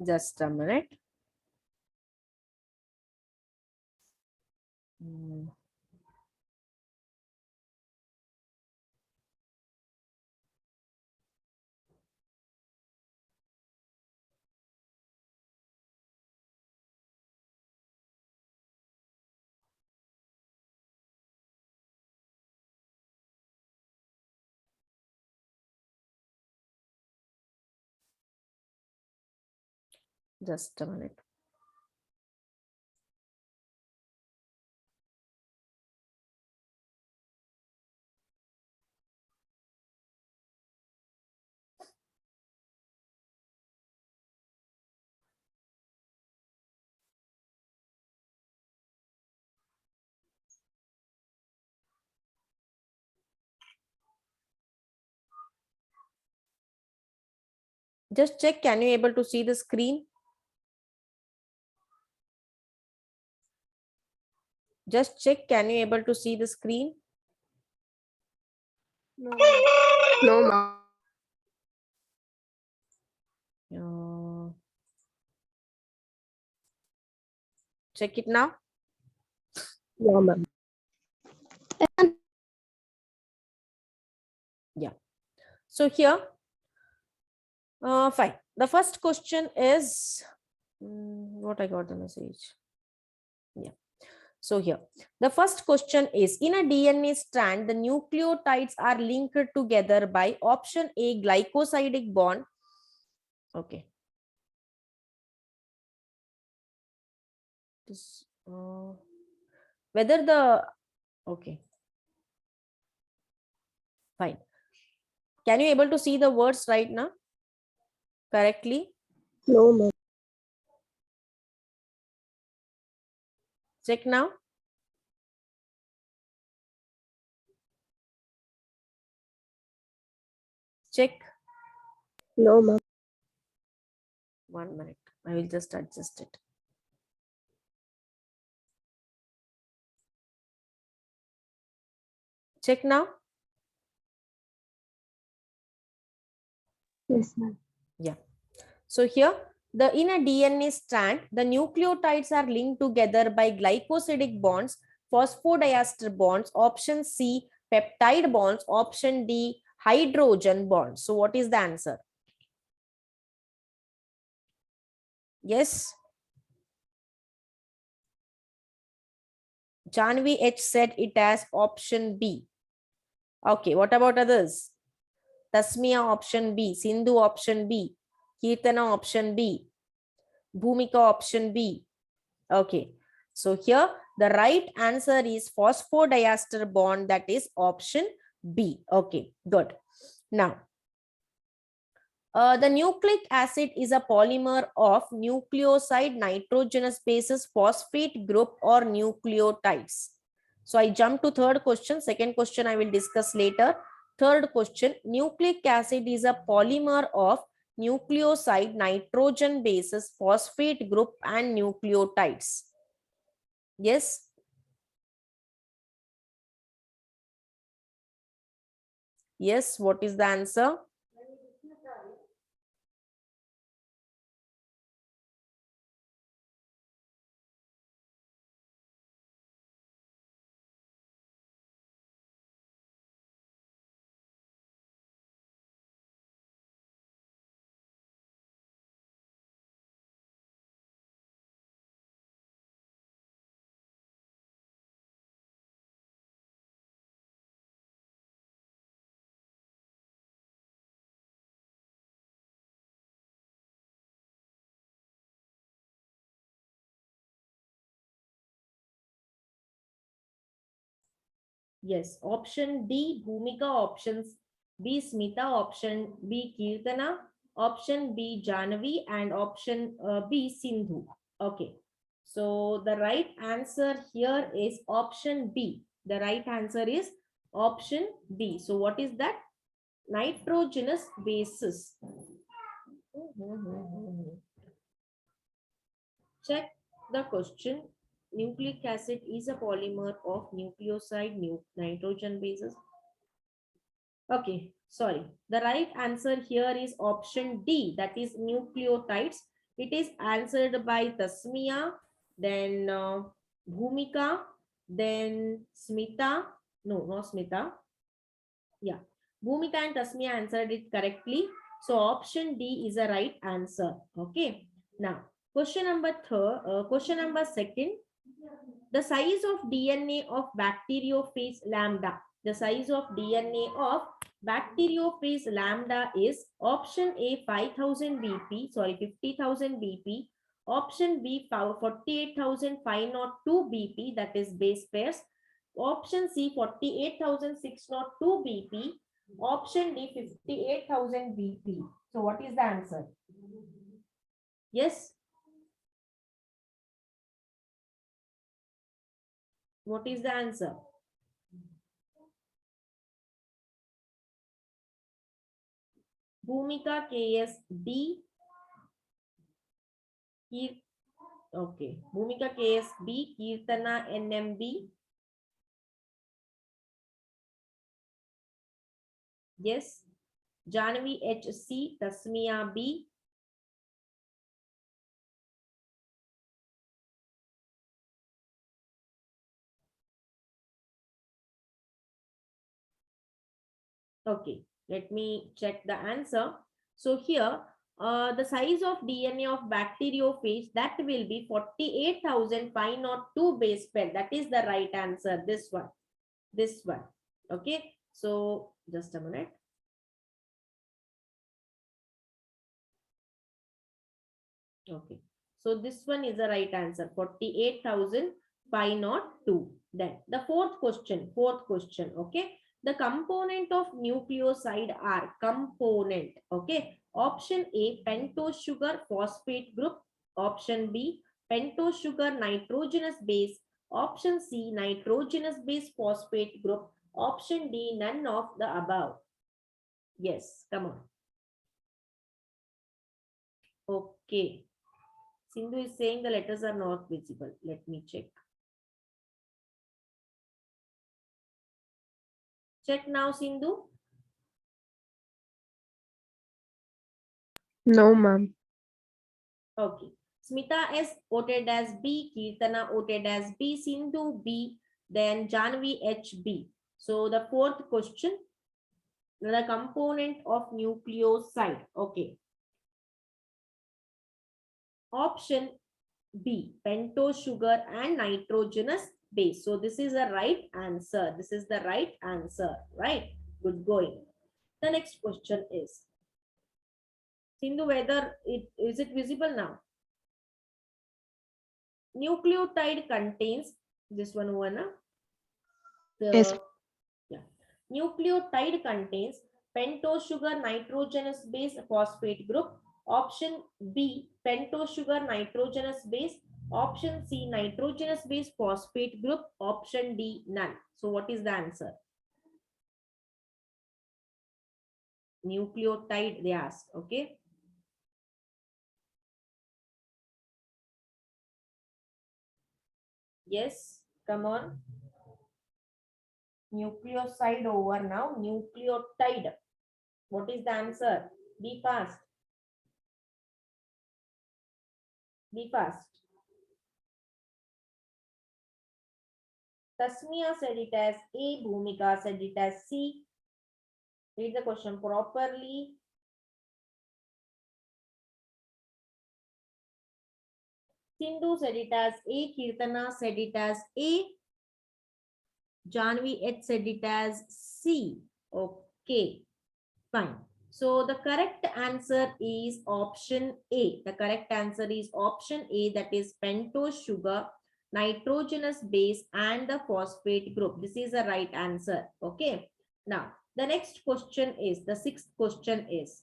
Just a minute. Just a minute. Just check, can you able to see the screen? Just check, can you able to see the screen? No, ma'am. Check it now. No, ma'am. Yeah. So here, fine. The first question is, what I got the message. Yeah. So here, the first question is, in a DNA strand, the nucleotides are linked together by option A, glycosidic bond. Okay. This, whether the, okay. Fine. Can you able to see the words right now correctly? No, ma'am. Check now. Check. No, ma'am. 1 minute. I will just adjust it. Check now. Yes, ma'am. Yeah. So here, in a DNA strand, the nucleotides are linked together by glycosidic bonds, phosphodiester bonds, option C, peptide bonds, option D, hydrogen bonds. So what is the answer? Yes. Janvi H said it as option B. Okay, what about others? Tasmia option B, Sindhu option B, Kirtana option B, Bhumika option B. Okay, so here the right answer is phosphodiester bond, that is option B. Okay, good. Now, the nucleic acid is a polymer of nucleoside, nitrogenous bases, phosphate group, or nucleotides. So I jump to third question. Second question I will discuss later. Third question, nucleic acid is a polymer of nucleoside, nitrogen bases, phosphate group, and nucleotides. Yes. Yes, what is the answer? Yes. Option D, Bhumika. Option B, Smita. Option B, Kirtana. Option B, Janavi. And option B, Sindhu. Okay. So the right answer here is option B. The right answer is option B. So what is that? Nitrogenous bases. Check the question. Nucleic acid is a polymer of nucleoside nitrogen bases. Okay, sorry. The right answer here is option D, that is nucleotides. It is answered by Tasmia, then Bhumika, then Smita. No, not Smita. Yeah, Bhumika and Tasmia answered it correctly. So option D is the right answer. Okay. Now, question number second. The size of DNA of bacteriophage lambda. The size of DNA of bacteriophage lambda is option A 5000 BP, sorry 50,000 BP. Option B 48,502 BP, that is base pairs. Option C 48,602 BP. Option D 58,000 BP. So what is the answer? Yes. What is the answer? Bhumika KSD. Okay. Bhumika KSB. Kirtana NMB. Yes. Janavi HC. Tasmia B. Okay, let me check the answer. So here, the size of DNA of bacteriophage, that will be 48,502 base pair. That is the right answer. This one. This one. Okay. So just a minute. Okay. So this one is the right answer. 48,502. Then the fourth question. Okay. The component of nucleoside are component. Okay. Option A, pentose sugar phosphate group. Option B, pentose sugar nitrogenous base. Option C, nitrogenous base phosphate group. Option D, none of the above. Yes, come on. Okay. Sindhu is saying the letters are not visible. Let me check. Check now, Sindhu. No, ma'am. Okay. Smita S voted as B, Kirtana voted as B, Sindhu B, then Janvi HB. So the fourth question, the component of nucleoside. Okay. Option B, pentose sugar and nitrogenous base. So this is the right answer. This is the right answer, right? Good going. The next question is, Sindhu, whether is it visible now? Nucleotide contains this one over now. Yes. Yeah. Nucleotide contains pentose sugar nitrogenous base phosphate group. Option B, pentose sugar nitrogenous base. Option C, nitrogenous base phosphate group. Option D, none. So what is the answer? Nucleotide, they ask. Okay. Yes, come on. Nucleoside over now. Nucleotide. What is the answer? Be fast. Be fast. Tasmia said it as A. Bhumika said it as C. Read the question properly. Sindhu said it as A. Kirtana said it as A. Janvi H said it as C. Okay, fine. So the correct answer is option A. The correct answer is option A, that is pentose sugar nitrogenous base and the phosphate group. This is the right answer. Okay. Now, the next question is, the sixth question is,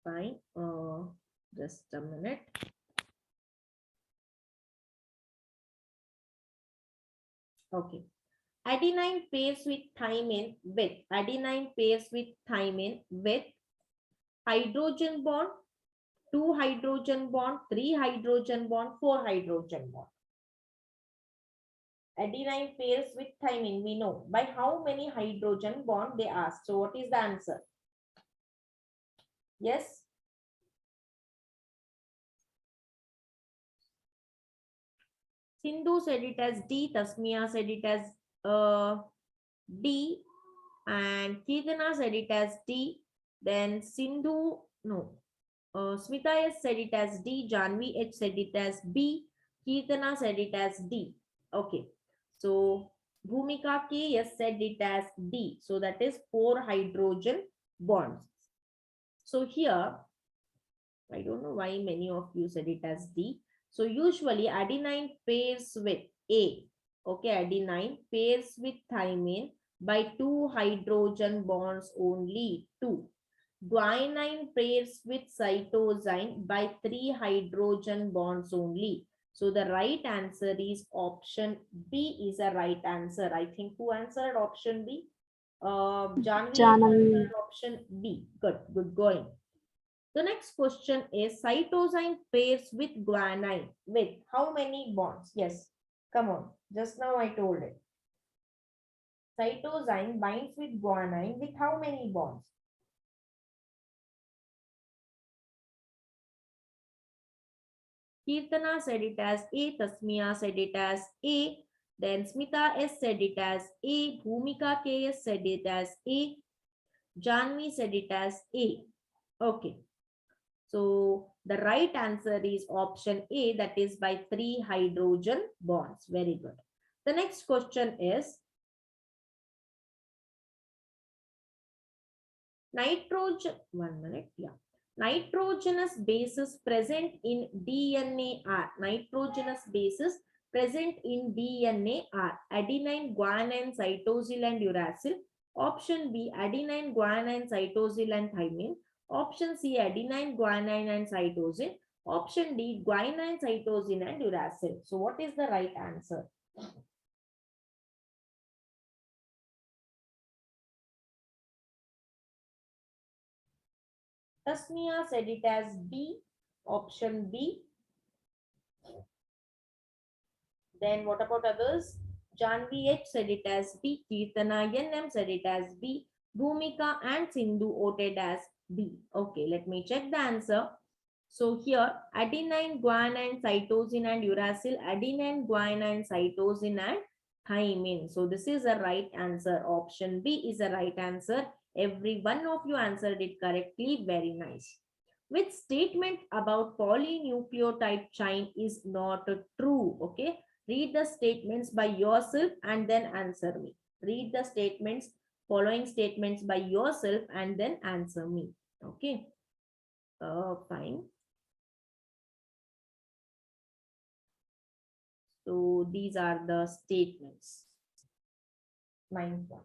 fine, just a minute. Okay. Adenine pairs with thymine with hydrogen bond, 2 hydrogen bond, 3 hydrogen bond, 4 hydrogen bond. Adenine pairs with thymine, we know. By how many hydrogen bond they ask. So what is the answer? Yes. Sindhu said it as D, Tasmia said it as D, and Kirtana said it as D. Then Sindhu, no, Smita has said it as D, Janvi H said it as B, Kirtana said it as D. Okay, so Bhumika K has said it as D. So that is 4 hydrogen bonds. So here, I don't know why many of you said it as D. So usually adenine pairs with A. Okay, adenine pairs with thymine by 2 hydrogen bonds only, 2. Guanine pairs with cytosine by 3 hydrogen bonds only. So the right answer is option B is a right answer. I think who answered option B? Janvi answered option B. Good, good going. The next question is, cytosine pairs with guanine with how many bonds? Yes, come on. Just now I told it. Cytosine binds with guanine with how many bonds? Kirtana said it as A, Tasmia said it as A, then Smita S said it as A, Bhumika K S said it as A, Janvi said it as A. Okay. So the right answer is option A, that is by 3 hydrogen bonds. Very good. The next question is, nitrogenous bases present in DNA are. Nitrogenous bases present in DNA are adenine, guanine, cytosine and uracil. Option B, adenine, guanine, cytosine and thymine. Option C, adenine, guanine and cytosine. Option D, guanine, cytosine and uracil. So what is the right answer? Tasmia said it as B, option B. Then what about others? Janvi H said it as B, Kirtana NM said it as B, Bhumika and Sindhu voted as B. Okay, let me check the answer. So here, adenine, guanine, cytosine and uracil, adenine, guanine, cytosine and thymine. So this is the right answer. Option B is the right answer. Every one of you answered it correctly. Very nice. Which statement about polynucleotide chain is not true? Okay. Read the statements by yourself and then answer me. Read the statements, following statements by yourself and then answer me. Okay. Fine. So these are the statements. 9th one.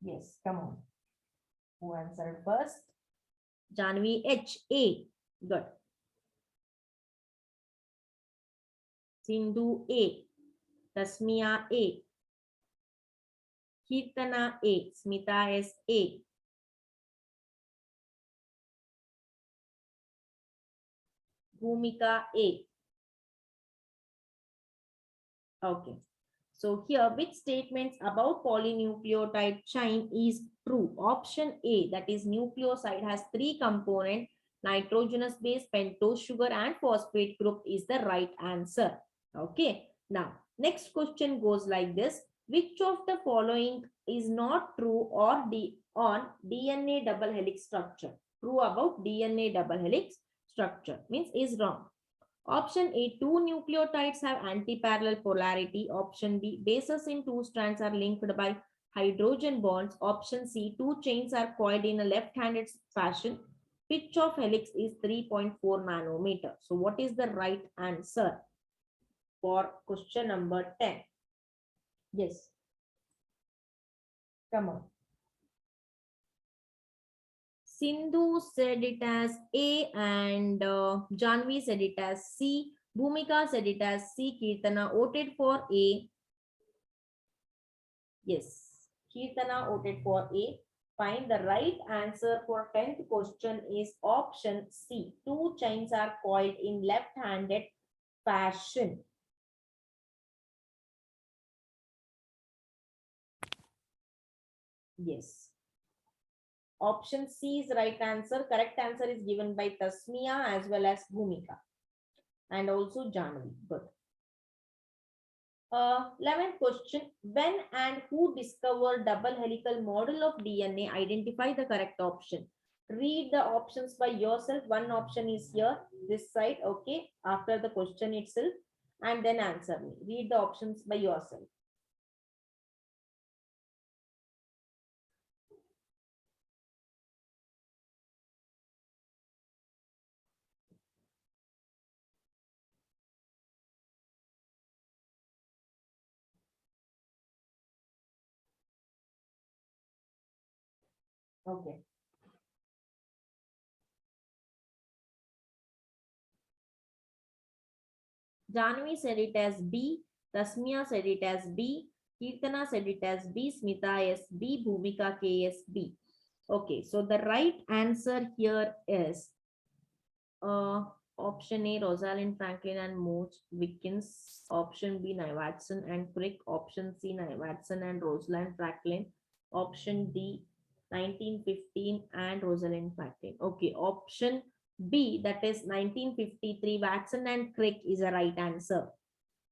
Yes, come on. Who answered first? Janvi H. A. Good. Sindhu A. Tasmia A. Kirtana A. Smita S. A. Bhumika A. Okay. So here, which statements about polynucleotide chain is true? Option A, that is nucleoside has 3 components, nitrogenous base, pentose sugar and phosphate group is the right answer. Okay. Now, next question goes like this. Which of the following is not true on DNA double helix structure? True about DNA double helix structure means is wrong. Option A, 2 nucleotides have antiparallel polarity. Option B, bases in 2 strands are linked by hydrogen bonds. Option C, 2 chains are coiled in a left-handed fashion. Pitch of helix is 3.4 nanometer. So what is the right answer for question number 10? Yes. Come on. Sindhu said it as A and Janvi said it as C. Bhumika said it as C. Kirtana voted for A. Yes. Kirtana voted for A. Fine. The right answer for 10th question is option C. Two chains are coiled in left-handed fashion. Yes. Option C is right answer. Correct answer is given by Tasmia as well as Bhumika. And also Janvi. Good. 11th question. When and who discovered double helical model of DNA? Identify the correct option. Read the options by yourself. One option is here, this side, okay, after the question itself, and then answer me. Read the options by yourself. Okay. Janvi said it as B. Tasmia said it as B. Kirtana said it as B. Smita as B. Bhumika K as B. Okay, so the right answer here is option A, Rosalind Franklin and Moch Wickens. Option B, Watson and Crick. Option C, Watson and Rosalind Franklin. Option D, 1915 and Rosalind Franklin. Okay, option B, that is 1953, Watson and Crick is a right answer.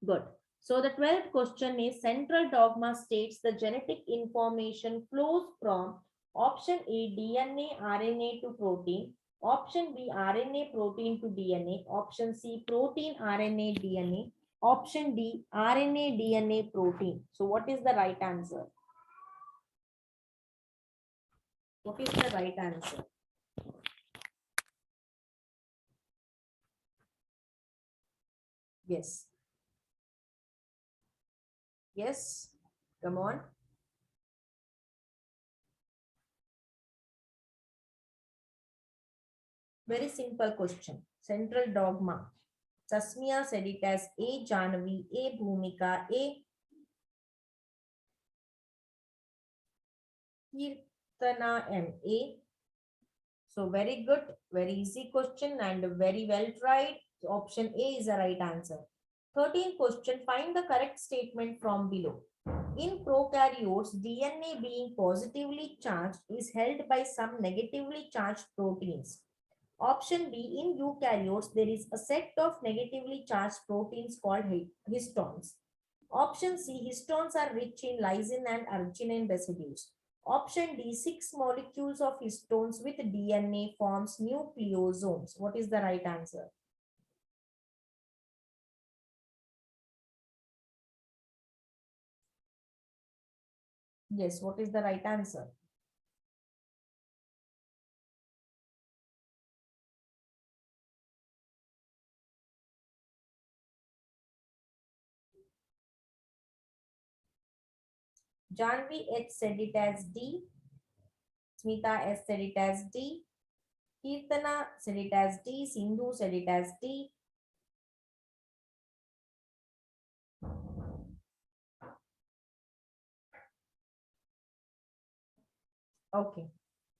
Good. So the 12th question is, central dogma states the genetic information flows from option A, DNA, RNA to protein. Option B, RNA, protein to DNA. Option C, protein, RNA, DNA. Option D, RNA, DNA, protein. So what is the right answer? What is the right answer? Yes. Yes. Come on. Very simple question. Central dogma. Tasmia said it as A, Janvi, A, Bhumika, A, Kirtana, M.A. So very good, very easy question and very well tried. So option A is the right answer. 13th question, find the correct statement from below. In prokaryotes, DNA being positively charged is held by some negatively charged proteins. Option B, in eukaryotes, there is a set of negatively charged proteins called histones. Option C, histones are rich in lysine and arginine residues. Option D, 6 molecules of histones with DNA forms nucleosomes. What is the right answer? Yes, what is the right answer? Janvi H said it as D. Smita S said it as D. Kirtana said it as D. Sindhu said it as D. Okay.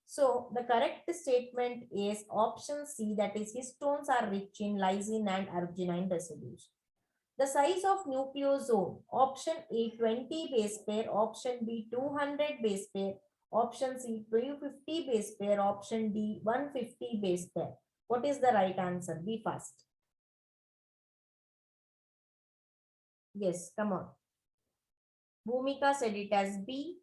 So the correct statement is option C, that is histones are rich in lysine and arginine residues. The size of nucleosome, option A 20 base pair, option B 200 base pair, option C 250 base pair, option D 150 base pair. What is the right answer? Be fast. Yes, come on. Bhumika said it as B.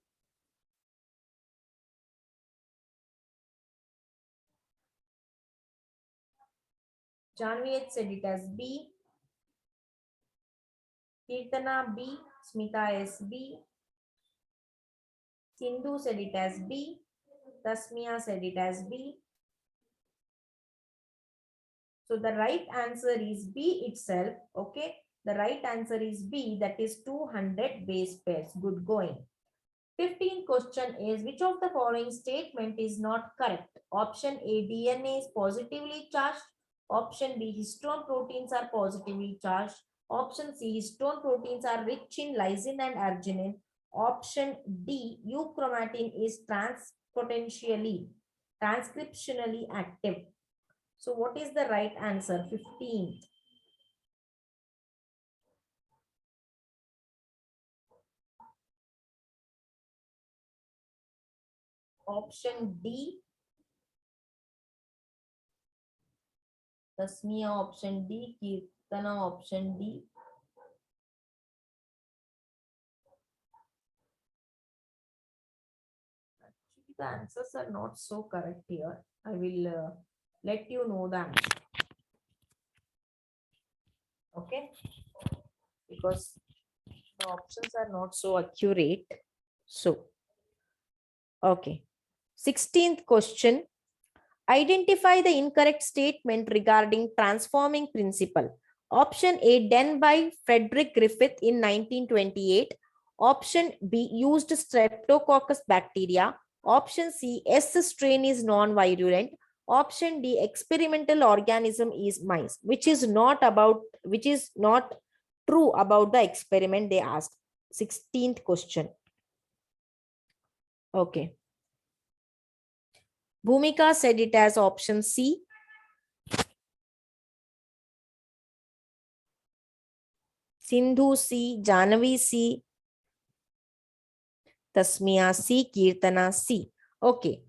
Janvi said it as B. Kirtana B. Smita S B. Sindhu said it as B. Tasmia said it as B. So the right answer is B itself. Okay. The right answer is B, that is 200 base pairs. Good going. 15th question is, which of the following statement is not correct? Option A, DNA is positively charged. Option B, histone proteins are positively charged. Option C, histone proteins are rich in lysine and arginine. Option D, euchromatin is transcriptionally active. So what is the right answer? 15th. Option D. Tasmia option D. Kirtana option D. Actually, the answers are not so correct here. I will let you know the answer. Okay. Because the options are not so accurate. So, okay. 16th question. Identify the incorrect statement regarding transforming principle. Option A, done by Frederick Griffith in 1928. Option B, used Streptococcus bacteria. Option C, S strain is non-virulent. Option D, experimental organism is mice, which is not true about the experiment they asked. 16th question. Okay. Bhumika said it as option C. Sindhu C, Jahnavi C, Tasmia C, Kirtana C. Okay.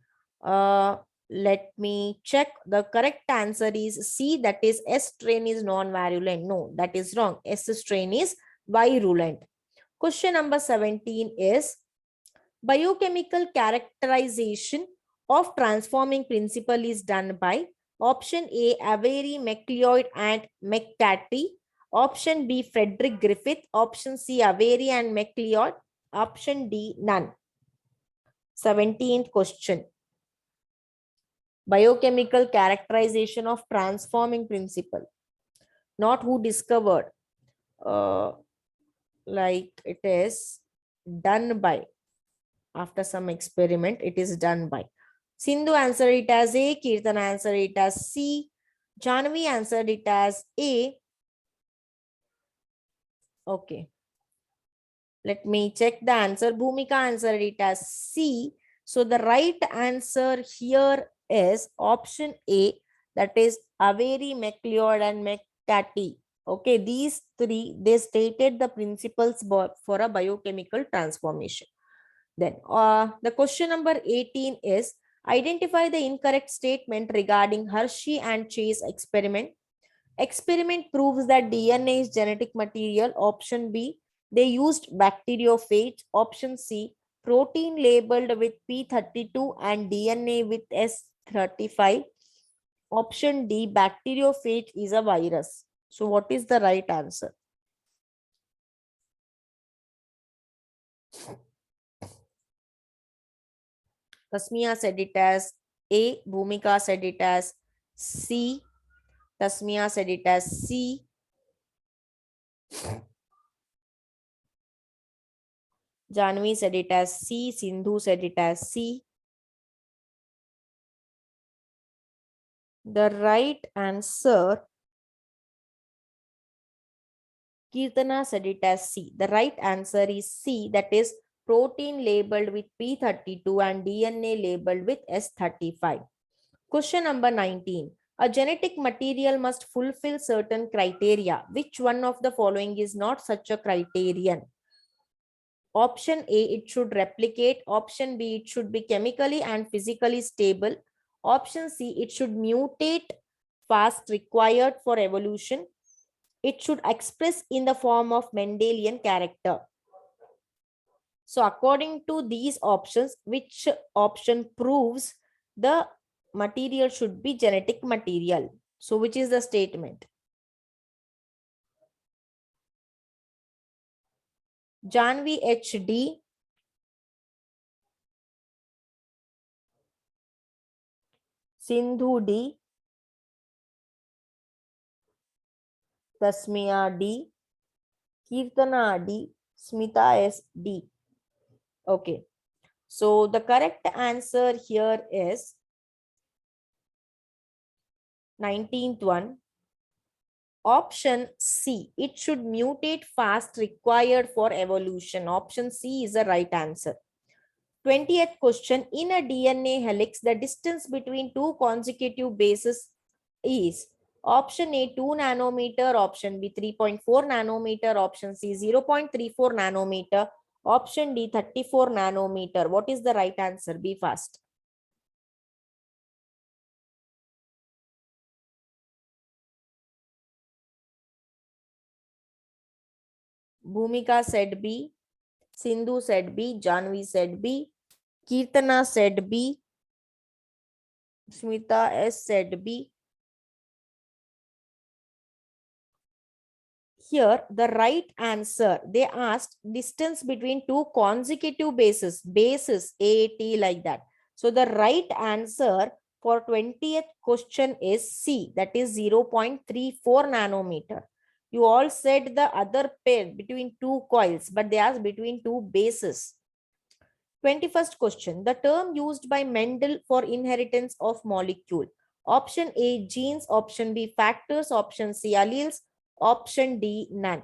Let me check. The correct answer is C, that is S strain is non-virulent. No, that is wrong. S strain is virulent. Question number 17 is, biochemical characterization of transforming principle is done by option A, Avery, MacLeod and McCarthy. Option B, Frederick Griffith. Option C, Avery and MacLeod. Option D, none. 17th question. Biochemical characterization of transforming principle. Not who discovered. Like it is done by. After some experiment, it is done by. Sindhu answered it as A. Kirtan answered it as C. Jahnavi answered it as A. Okay. Let me check the answer. Bhumika answered it as C. So the right answer here is option A, that is Avery, MacLeod and McCarthy. Okay, these three, they stated the principles for a biochemical transformation. Then the question number 18 is, identify the incorrect statement regarding Hershey and Chase experiment. Experiment proves that DNA is genetic material. Option B, they used bacteriophage. Option C, protein labeled with P32 and DNA with S35. Option D, bacteriophage is a virus. So what is the right answer? Tasmia said it as A. Bhumika said it as C. Tasmia said it as C. Jahnavi said it as C. Sindhu said it as C. The right answer, Kirtana said it as C. The right answer is C, that is protein labeled with P32 and DNA labeled with S35. Question number 19. A genetic material must fulfill certain criteria. Which one of the following is not such a criterion? Option A, it should replicate. Option B, it should be chemically and physically stable. Option C, it should mutate fast, required for evolution. It should express in the form of Mendelian character. So according to these options, which option proves the material should be genetic material? So which is the statement? Jahnavi HD, Sindhu D, Tasmiya D, Kirtana D, Smita S D. Okay. So the correct answer here is 19th one. Option C. It should mutate fast required for evolution. Option C is the right answer. 20th question. In a DNA helix, the distance between two consecutive bases is option A 2 nanometer, option B 3.4 nanometer, option C 0.34 nanometer, option D 34 nanometer. What is the right answer? Be fast. Bhumika said B, Sindhu said B, Janvi said B, Kirtana said B, Smita S said B. Here, the right answer, they asked distance between two consecutive bases, AT like that. So the right answer for 20th question is C, that is 0.34 nanometer. You all said the other pair between two coils, but they asked between two bases. 21st question, the term used by Mendel for inheritance of molecule. Option A, genes, option B, factors, option C, alleles, option D, none.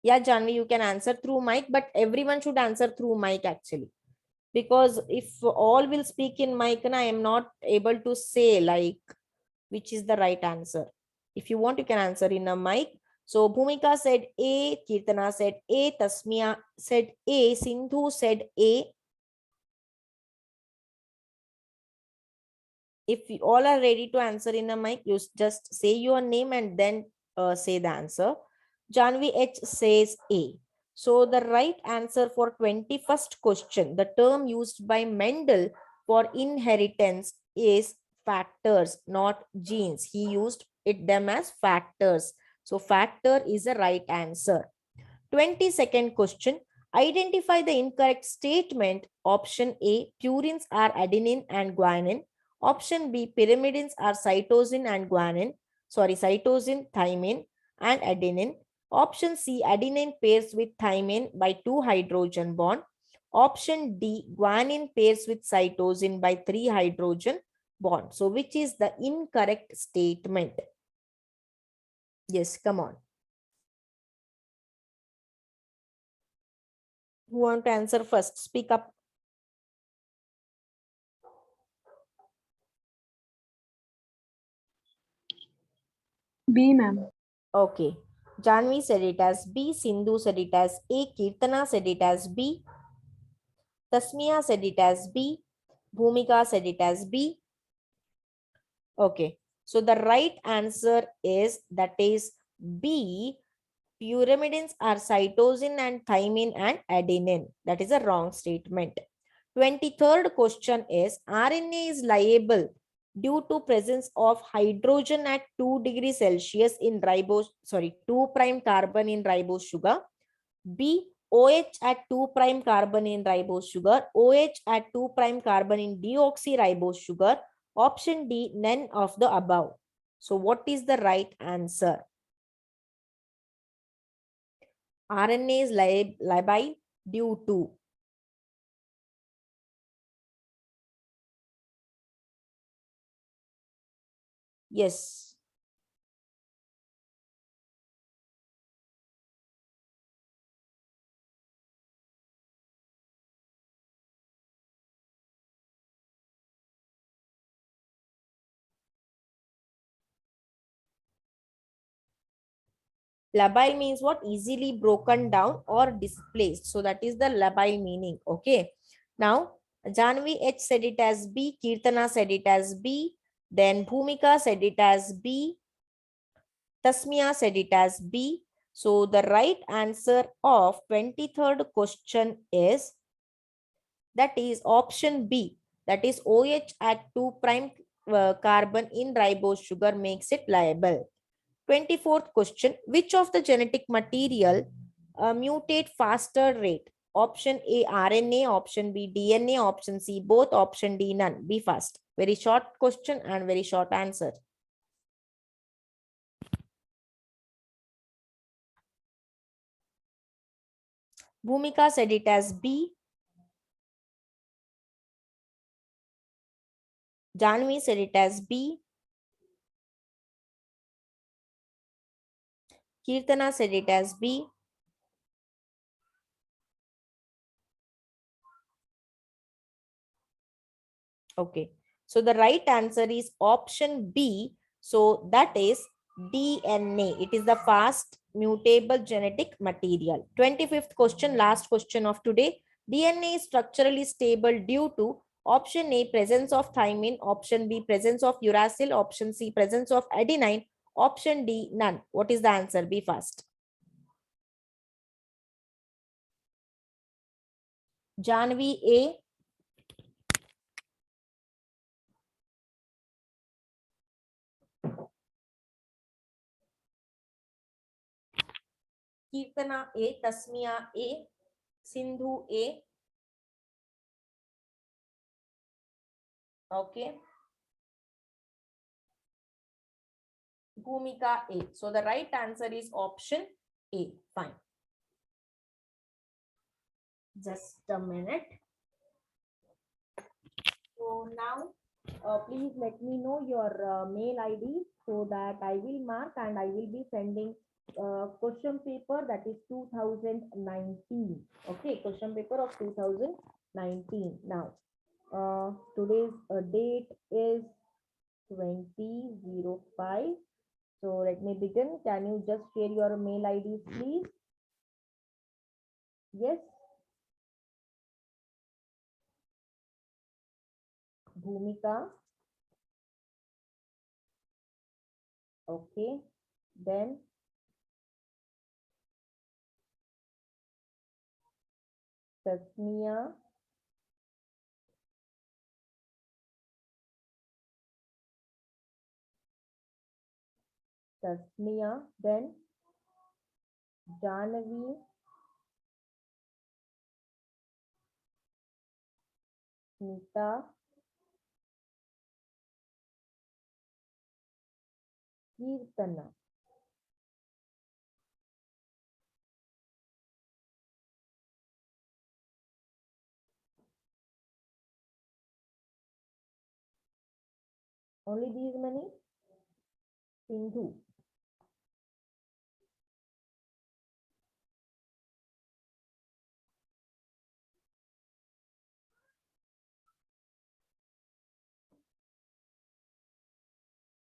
Yeah, Janvi, you can answer through mic, but everyone should answer through mic actually. Because if all will speak in mic, and I am not able to say like which is the right answer. If you want, you can answer in a mic. So Bhumika said A, Kirtana said A, Tasmiya said A, Sindhu said A. If you all are ready to answer in a mic, you just say your name and then say the answer. Janvi H says A. So the right answer for 21st question, the term used by Mendel for inheritance is factors, not genes. He used them as factors. So factor is the right answer. 22nd question. Identify the incorrect statement. Option A, purines are adenine and guanine. Option B, pyrimidines are cytosine and guanine. Sorry, cytosine, thymine and adenine. Option C, adenine pairs with thymine by 2 hydrogen bond. Option D, guanine pairs with cytosine by 3 hydrogen bond. So which is the incorrect statement? Yes, come on. Who want to answer first? Speak up. B, ma'am. Okay. Janvi said it as B. Sindhu said it as A. Kirtana said it as B. Tasmiya said it as B. Bhumika said it as B. Okay. So the right answer is, that is B. Pyrimidines are cytosine and thymine and adenine. That is a wrong statement. 23rd question is, RNA is liable due to presence of hydrogen at 2 degrees Celsius in ribose, 2' carbon in ribose sugar. B, OH at 2' carbon in ribose sugar. OH at 2' carbon in deoxyribose sugar. Option D, none of the above. So what is the right answer? RNA is liable due to. Yes. Labile means what? Easily broken down or displaced. So that is the labile meaning. Okay. Now, Janvi H said it as B. Kirtana said it as B. Then Bhumika said it as B. Tasmiya said it as B. So the right answer of 23rd question is, that is option B. That is OH at 2' carbon in ribose sugar makes it liable. 24th question, which of the genetic material mutate faster rate? Option A, RNA. Option B, DNA. Option C, both. Option D, none. Be fast. Very short question and very short answer. Bhumika said it as B. Janvi said it as B. Kirtana said it as B. Okay. So the right answer is option B. So that is DNA. It is the fast mutable genetic material. 25th question, last question of today. DNA is structurally stable due to option A, presence of thymine. Option B, presence of uracil. Option C, presence of adenine. Option D, none. What is the answer? Be fast. Janvi A. Kirtana A, Tasmia A, Sindhu A. Okay. Bhumika A. So the right answer is option A. Fine. Just a minute. So now, please let me know your mail ID so that I will mark and I will be sending question paper that is 2019. Okay, question paper of 2019. Now, today's date is 2005. So let me begin. Can you just share your mail IDs, please? Yes. Bhumika. Okay. Then Tasmia. Then Janavi, Smita, Kirtana. Only these many? Sindhu.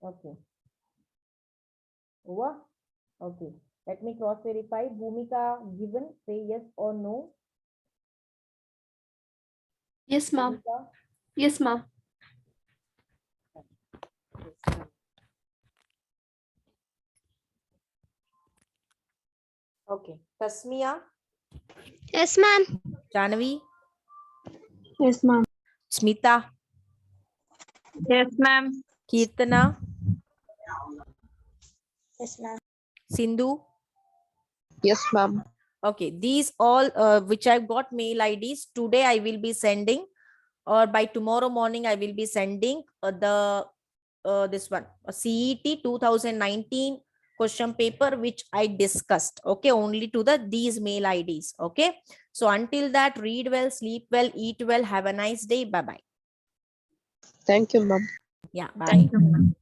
Okay. Over. Okay. Let me cross verify. Bhumika given. Say yes or no. Yes, ma'am. Bhumika? Yes, ma'am. Okay. Tasmia, Yes, ma'am. Janavi, Yes, ma'am. Smita, Yes, ma'am. Kirtana, Yes, ma'am. Sindhu. Yes, ma'am. Okay. These all which I've got mail IDs today I will be sending, or by tomorrow morning I will be sending this one, CET 2019 question paper which I discussed. Okay, only to these mail IDs. Okay, so until that, read well, sleep well, eat well, have a nice day. Bye bye. Thank you, ma'am. Yeah, bye. Thank you, ma'am.